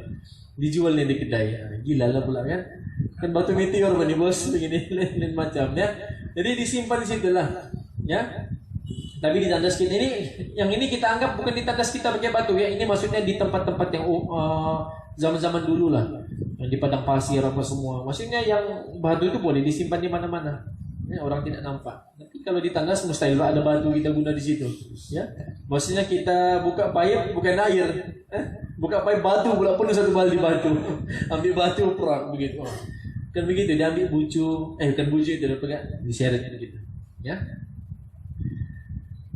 Dijual ni di kedai. Gila lah pula kan? Kan batu meteor ni bos begini lain macam ya. Jadi disimpan di situlah. Ya. Tapi di tandas kita ini, yang ini kita anggap bukan di tandas kita pakai batu ya. Ini maksudnya di tempat-tempat yang zaman-zaman dulu lah, yang di padang pasir apa semua. Maksudnya yang batu itu boleh disimpan di mana-mana. Ya, orang tidak nampak. Tapi kalau di tandas mustahil ada batu kita guna di situ. Ya, maksudnya kita buka paip bukan air, buka paip batu pula penuh satu baldi batu. Ambil batu perang begitu. Kan begitu dia ambil bucu, bukan bucu itu dia pegang diseret begitu. Ya.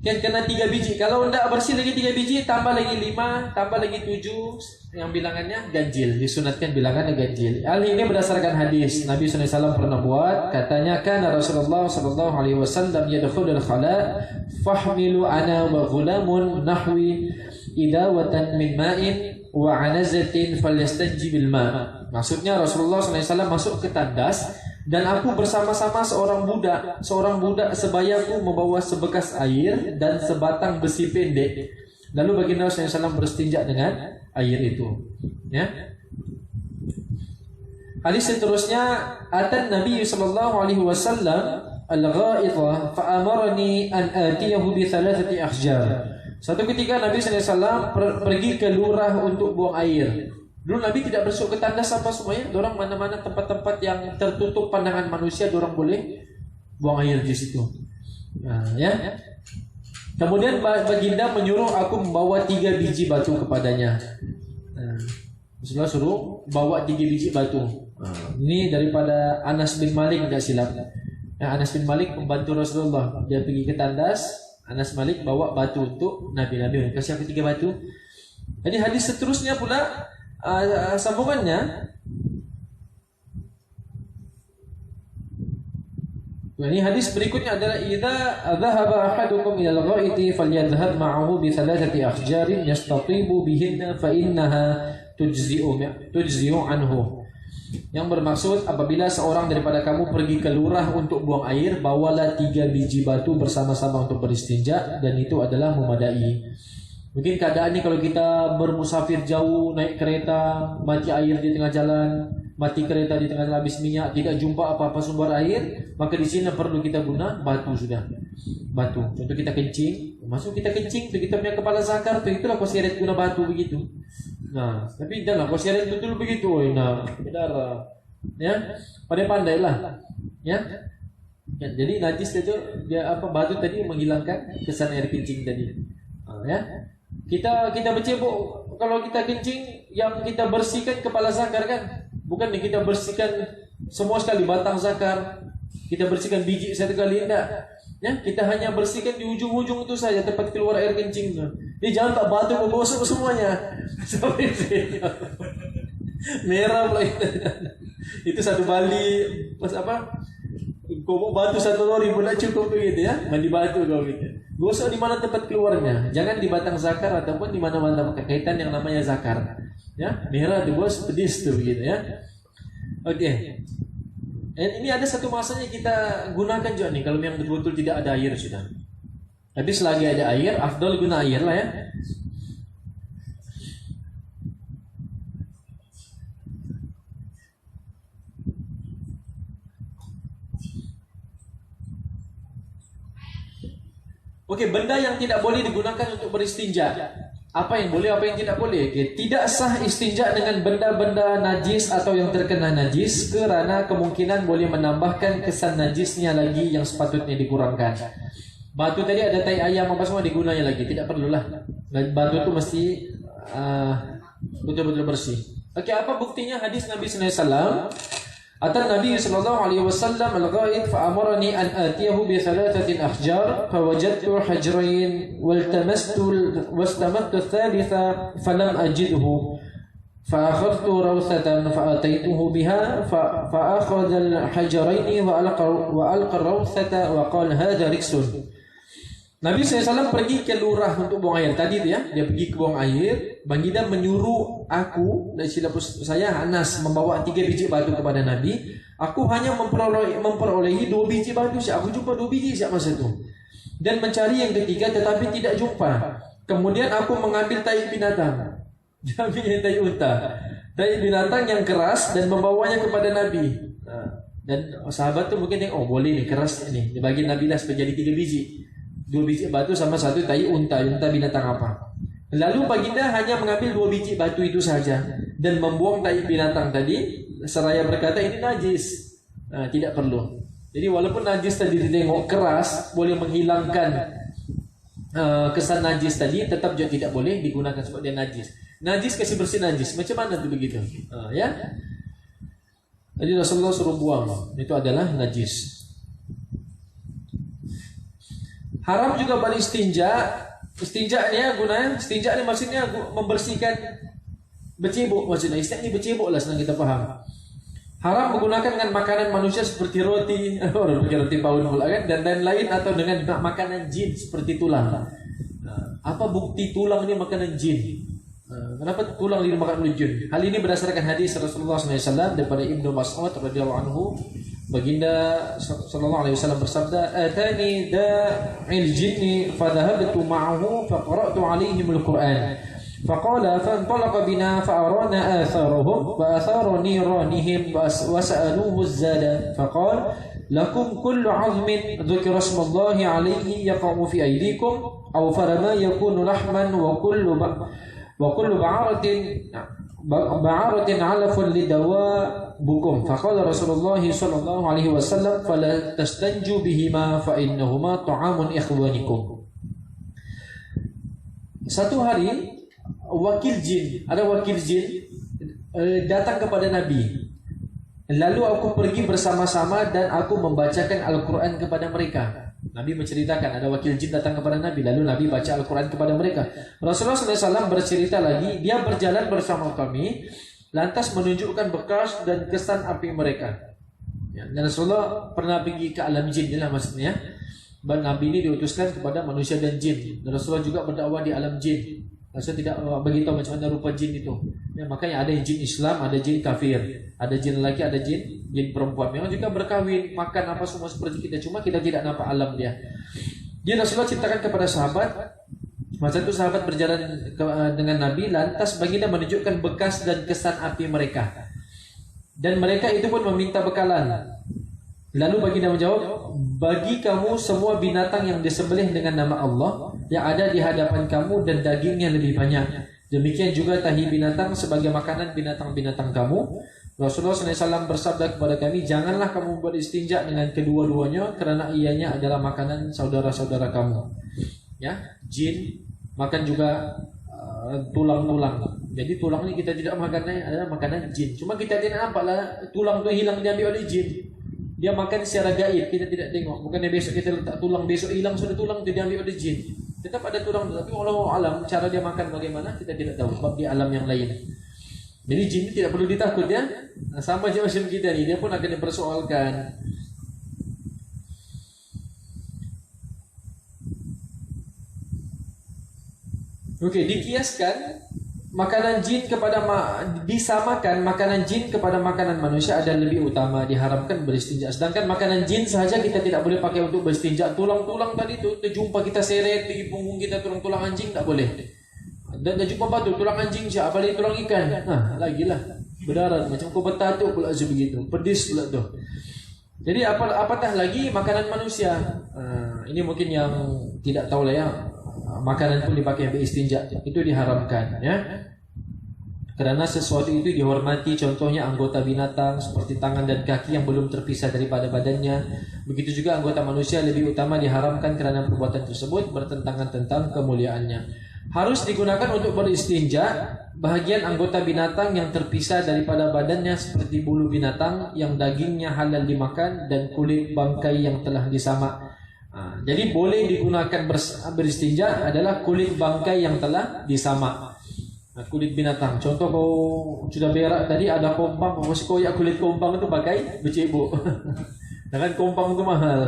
Kan kena 3 biji. Kalau tidak bersih lagi 3 biji, tambah lagi 5, tambah lagi 7. Yang bilangannya ganjil. Disunatkan bilangannya ganjil. Hal ini berdasarkan hadis. Nabi SAW pernah buat. Katanya kan Rasulullah SAW yadkhulul khala fahmilu ana wa ghulamun nahwi idawatan min ma'in wa anazatin falyastanji bil ma'. Maksudnya Rasulullah SAW masuk ke tandas dan aku bersama-sama seorang budak sebayaku membawa sebekas air dan sebatang besi pendek. Lalu baginda Rasulullah SAW beristinja dengan air itu. Ya. Hadis seterusnya, atan Nabi sallallahu alaihi wasallam al-ghaidha fa amarani an atiyahu bi thalathati ahjar. Satu ketika Nabi sallallahu alaihi wasallam pergi ke lurah untuk buang air. Dulu Nabi tidak masuk ke tandas apa semuanya. Dorang mana-mana tempat-tempat yang tertutup pandangan manusia, dorang boleh buang air di situ. Nah, ya. Kemudian baginda menyuruh aku membawa 3 biji batu kepadanya. Nah, Rasulullah suruh bawa 3 biji batu. Nah, ini daripada Anas bin Malik tidak silap. Anas bin Malik membantu Rasulullah. Dia pergi ke tandas. Anas Malik bawa batu untuk Nabi. Nabi kasih aku 3 batu. Jadi hadis seterusnya pula. Sambungannya ini hadis berikutnya adalah idza dhahaba ahadukum ila al-ghaiti falyadhhab ma'ahu bi thalathati ahjarin yastatibu bihinna fa innaha tujzi'u anhu. Yang bermaksud apabila seorang daripada kamu pergi ke lurah untuk buang air, bawalah 3 biji batu bersama-sama untuk beristinja dan itu adalah memadai. Mungkin keadaan ini kalau kita bermusafir jauh, naik kereta, mati air di tengah jalan, mati kereta di tengah habis minyak, tidak jumpa apa-apa sumber air, maka di sini perlu kita guna batu sudah. Batu. Contoh kita kencing, masuk kita kencing, tu kita punya kepala zakar, tu itulah kau seret guna batu begitu. Nah, tapi janganlah kau seret betul begitu, nah, darah. Ya, pandai-pandailah. Ya. Ya, jadi najis itu dia batu tadi menghilangkan kesan air kencing tadi. Ya. Kita bercebok, kalau kita kencing yang kita bersihkan kepala zakar kan? Bukan yang kita bersihkan semua sekali batang zakar. Kita bersihkan biji satu kali enggak. Ya, kita hanya bersihkan di ujung-ujung itu saja tempat keluar air kencing. Dia jangan tak batu menggosok semuanya. Sampai merah pula itu. Itu satu bali pas kau mau batu 1 lori pun tak cukup begitu ya. Mandi batu kau gitu. Gosok di mana tempat keluarnya. Jangan di batang zakar ataupun di mana-mana kaitan yang namanya zakar. Ya, merah tu bos, pedis tu begitu ya. Okey. Ini ada satu masanya kita gunakan juga nih kalau memang betul-betul tidak ada air sudah. Tapi selagi ada air, afdal guna air lah ya. Okey, benda yang tidak boleh digunakan untuk beristinja. Apa yang boleh, apa yang tidak boleh. Okay. Tidak sah istinja dengan benda-benda najis atau yang terkena najis kerana kemungkinan boleh menambahkan kesan najisnya lagi yang sepatutnya dikurangkan. Batu tadi ada tai ayam apa semua digunanya lagi, tidak perlulah. Batu itu mesti betul-betul bersih. Okey, apa buktinya hadis Nabi sallallahu alaihi wasallam? Atan Nabi sallallahu alaihi wasallam al-ghaid fa amarani an atiyahu bi thalathatin ahjar fa wajadtu hajrayn wastamattu thalitha falam ajidhu fa akhadtu rawthatan fa ataytuhu biha fa akhadha al-hajrayn wa alqa ar-rawthata wa qala hadha riksun. Nabi SAW pergi ke lurah untuk buang air tadi tu ya. Dia pergi ke buang air. Baginda menyuruh aku dan silap saya Anas membawa 3 biji batu kepada Nabi. Aku hanya memperolehi 2 biji batu. Aku jumpa 2 biji siap masa itu. Dan mencari yang ketiga tetapi tidak jumpa. Kemudian aku mengambil tai binatang. Jambi tai unta. Tai binatang yang keras dan membawanya kepada Nabi. Dan sahabat tu mungkin tengok, oh boleh ni keras ni. Dia bagi Nabi dah supaya jadi 3 biji. 2 biji batu sama 1 tai unta. Unta binatang apa? Lalu baginda hanya mengambil 2 biji batu itu saja dan membuang tai binatang tadi seraya berkata ini najis. Tidak perlu. Jadi walaupun najis tadi ditengok keras boleh menghilangkan kesan najis tadi, tetap juga tidak boleh digunakan sebab dia najis. Najis kasih bersih najis. Macam mana tu begitu? Ya. Jadi Rasulullah suruh buang. Itu adalah najis. Haram juga beristinja. Istinja ni gunanya, istinja ni maksudnya membersihkan bercebok maksudnya. Istinja ni bercebok lah senang kita faham. Haram menggunakan dengan makanan manusia seperti roti, roti paun pula kan, dan lain atau dengan makanan jin seperti tulang. Apa bukti tulang ni makanan jin? Kenapa tulang dimakan oleh jin? Hal ini berdasarkan hadis Rasulullah SAW daripada Ibnu Mas'ud radhiyallahu anhu. Baginda sallallahu alaihi wasallam bersabda, "Atani da'il jinni fa dhahabtu ma'ahu fa qara'tu 'alaihim al-Qur'an." Faqala fantalaqa bina fa arana atharuhum wa atharu niranihim wa sa'aluhu az-zada. Faqala lakum kullu 'azmin dhukira ismullahi 'alaihi yaqa'u fi aydikum aw farama yakunu lahman wa kullu ba'aratin 'alafun lidawabukum. Faqala Rasulullah sallallahu alaihi wasallam fala tastanju bihima fa innahuma ta'amun ikhwanikum. Satu hari ada wakil jin datang kepada Nabi. Lalu aku pergi bersama-sama dan aku membacakan Al-Quran kepada mereka. Nabi menceritakan ada wakil jin datang kepada Nabi, lalu Nabi baca Al-Quran kepada mereka. Rasulullah SAW bercerita lagi, dia berjalan bersama kami, lantas menunjukkan bekas dan kesan api mereka. Dan Rasulullah pernah pergi ke alam jin, inilah maksudnya. Nabi ini diutuskan kepada manusia dan jin. Dan Rasulullah juga berdakwah di alam jin. Rasulullah tidak beritahu macam mana rupa jin itu. Makanya ada jin Islam, ada jin kafir, ada jin lelaki, ada jin perempuan. Memang juga berkahwin, makan apa semua seperti kita, cuma kita tidak nampak alam dia. Dia Rasulullah ceritakan kepada sahabat. Masa itu sahabat berjalan dengan Nabi, lantas baginda menunjukkan bekas dan kesan api mereka. Dan mereka itu pun meminta bekalan. Lalu baginda menjawab, bagi kamu semua binatang yang disembelih dengan nama Allah yang ada di hadapan kamu dan dagingnya lebih banyak. Demikian juga tahi binatang sebagai makanan binatang-binatang kamu. Rasulullah SAW bersabda kepada kami, janganlah kamu beristinja dengan kedua-duanya kerana ianya adalah makanan saudara-saudara kamu. Ya, jin makan juga tulang-tulang. Jadi tulang ini kita tidak makannya adalah makanan jin. Cuma kita tidak nampaklah tulang itu hilang diambil oleh jin. Dia makan secara gaib, kita tidak tengok. Bukannya besok kita letak tulang, besok hilang sudah tulang itu diambil oleh jin. Tetap ada tulang, tapi wallahu alam cara dia makan bagaimana kita tidak tahu sebab di alam yang lain. Jadi jin itu tidak perlu ditakut ya. Sama aja macam kita ni, dia pun akan dipersoalkan. Okey, dikiaskan makanan jin kepada disamakan makanan jin kepada makanan manusia ada lebih utama, diharamkan beristinja. Sedangkan makanan jin sahaja kita tidak boleh pakai untuk beristinja. Tulang-tulang tadi tu terjumpa kita seret di punggung kita tulang-tulang anjing tak boleh. Dan jumpa batu tulang anjing siapa balik tulang ikan. Lagilah berdarah macam kau bertatuk pula sebegitu. Pedis pula tu. Jadi apatah lagi makanan manusia. Ini mungkin yang tidak tahu lah ya. Makanan pun dipakai beristinja itu diharamkan ya. Kerana sesuatu itu dihormati, contohnya anggota binatang seperti tangan dan kaki yang belum terpisah daripada badannya. Begitu juga anggota manusia lebih utama diharamkan kerana perbuatan tersebut bertentangan tentang kemuliaannya. Harus digunakan untuk beristinja bahagian anggota binatang yang terpisah daripada badannya seperti bulu binatang yang dagingnya halal dimakan dan kulit bangkai yang telah disamak. Jadi boleh digunakan beristinja adalah kulit bangkai yang telah disamak. Kulit binatang. Contoh kau sudah berak tadi ada kompang, kau masih koyak kulit kompang itu pakai bercebok. Dengan kompang itu mahal.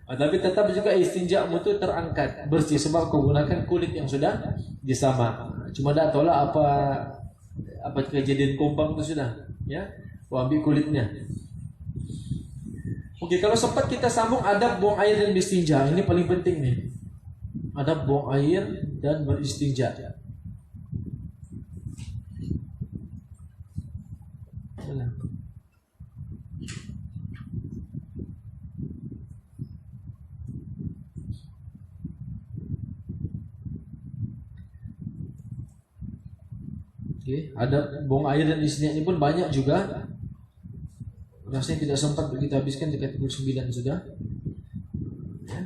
Tapi tetap juga istinja mu itu terangkat bersih sebab kau gunakan kulit yang sudah disamak. Cuma tak tahu lah apa kejadian kompang itu sudah. Ya, kau ambil kulitnya. Okey, kalau sempat kita sambung adab buang air dan beristinja. Ini paling penting nih. Adab buang air dan beristinja. Okey, adab buang air dan beristinja ini pun banyak juga. Rasanya tidak sempat kita habiskan dekat pukul 9 sudah. Ya.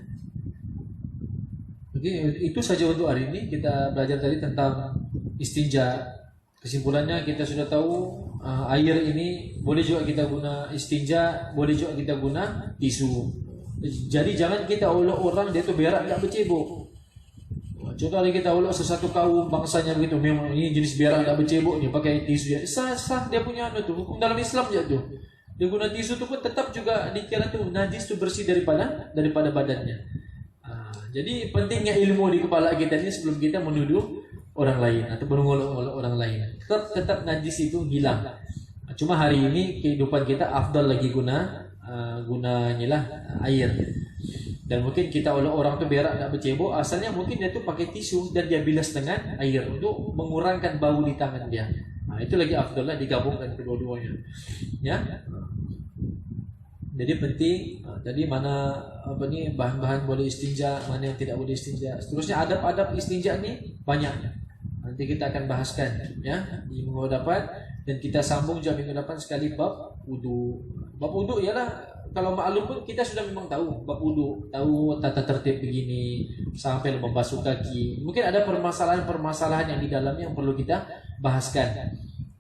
Okey, itu saja untuk hari ini. Kita belajar tadi tentang istinja. Kesimpulannya kita sudah tahu air ini boleh juga kita guna istinja, boleh juga kita guna tisu. Jadi jangan kita olok orang dia tu berak tak bercebok. Contoh hari kita olok sesuatu kaum bangsanya begitu, memang ini jenis berak tak bercebok ni pakai tisu dia. Sah dia punya tu hukum dalam Islam je tu. Dia guna tisu tu pun tetap juga dikira tu najis tu bersih daripada badannya. Jadi pentingnya ilmu di kepala kita ni sebelum kita menuduh orang lain atau mengolok-olok orang lain. Tetap najis itu hilang. Cuma hari ini kehidupan kita afdal lagi gunanya air. Dan mungkin kita olok orang tu berak tak bercebok, asalnya mungkin dia tu pakai tisu dan dia bilas dengan air untuk mengurangkan bau di tangan dia. Itu lagi afdal lah digabungkan kedua-duanya. Ya. Jadi penting tadi mana bahan-bahan boleh istinja, mana yang tidak boleh istinja. Seterusnya adab-adab istinja ni banyak. Nanti kita akan bahaskan ya di minggu depan dan kita sambung jam minggu depan sekali bab wudu. Bab wudu ialah kalau maklum pun kita sudah memang tahu bab wudu, tahu tata tertib begini sampai membasuh kaki. Mungkin ada permasalahan-permasalahan yang di dalamnya yang perlu kita bahaskan.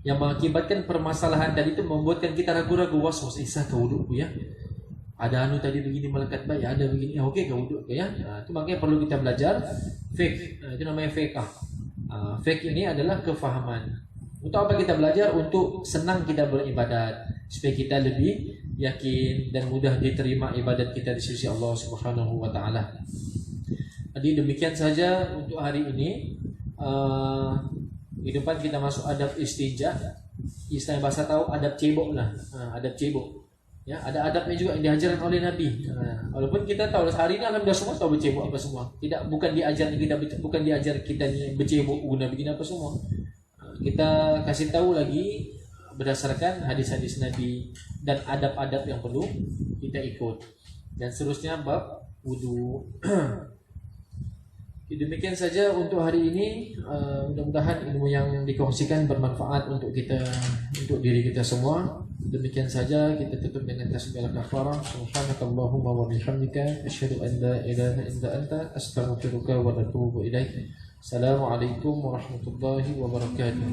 Yang mengakibatkan permasalahan tadi itu membuatkan kita ragu-ragu, was-was, sah ke wudu ya. Ada tadi begini melekat baik, ada begini, okey ke wudu ya. Itu makanya perlu kita belajar fiqh. Itu namanya fiqh. Fiqh ini adalah kefahaman. Untuk apa kita belajar? Untuk senang kita beribadat, supaya kita lebih yakin dan mudah diterima ibadat kita di sisi Allah Subhanahu wa taala. Jadi demikian saja untuk hari ini. Di depan kita masuk adab istinja. Istilah bahasa tahu adab cebok lah. Adab cebok. Ya, ada adabnya juga yang diajarkan oleh Nabi. Walaupun kita tahu hari ini alhamdulillah semua tahu bercebok apa semua. Bukan diajar kita ni bercebok guna begini apa semua. Kita kasih tahu lagi berdasarkan hadis-hadis Nabi dan adab-adab yang perlu kita ikut. Dan seterusnya bab wudu. Demikian saja untuk hari ini. Mudah-mudahan ilmu yang dikongsikan bermanfaat untuk kita, untuk diri kita semua. Demikian saja, kita tutup dengan tasbih al-kafarah. Subhanakallahumma wa bihamdika asyhadu an la ilaha illa anta astaghfiruka wa atubu ilaik. Assalamualaikum warahmatullahi wabarakatuh.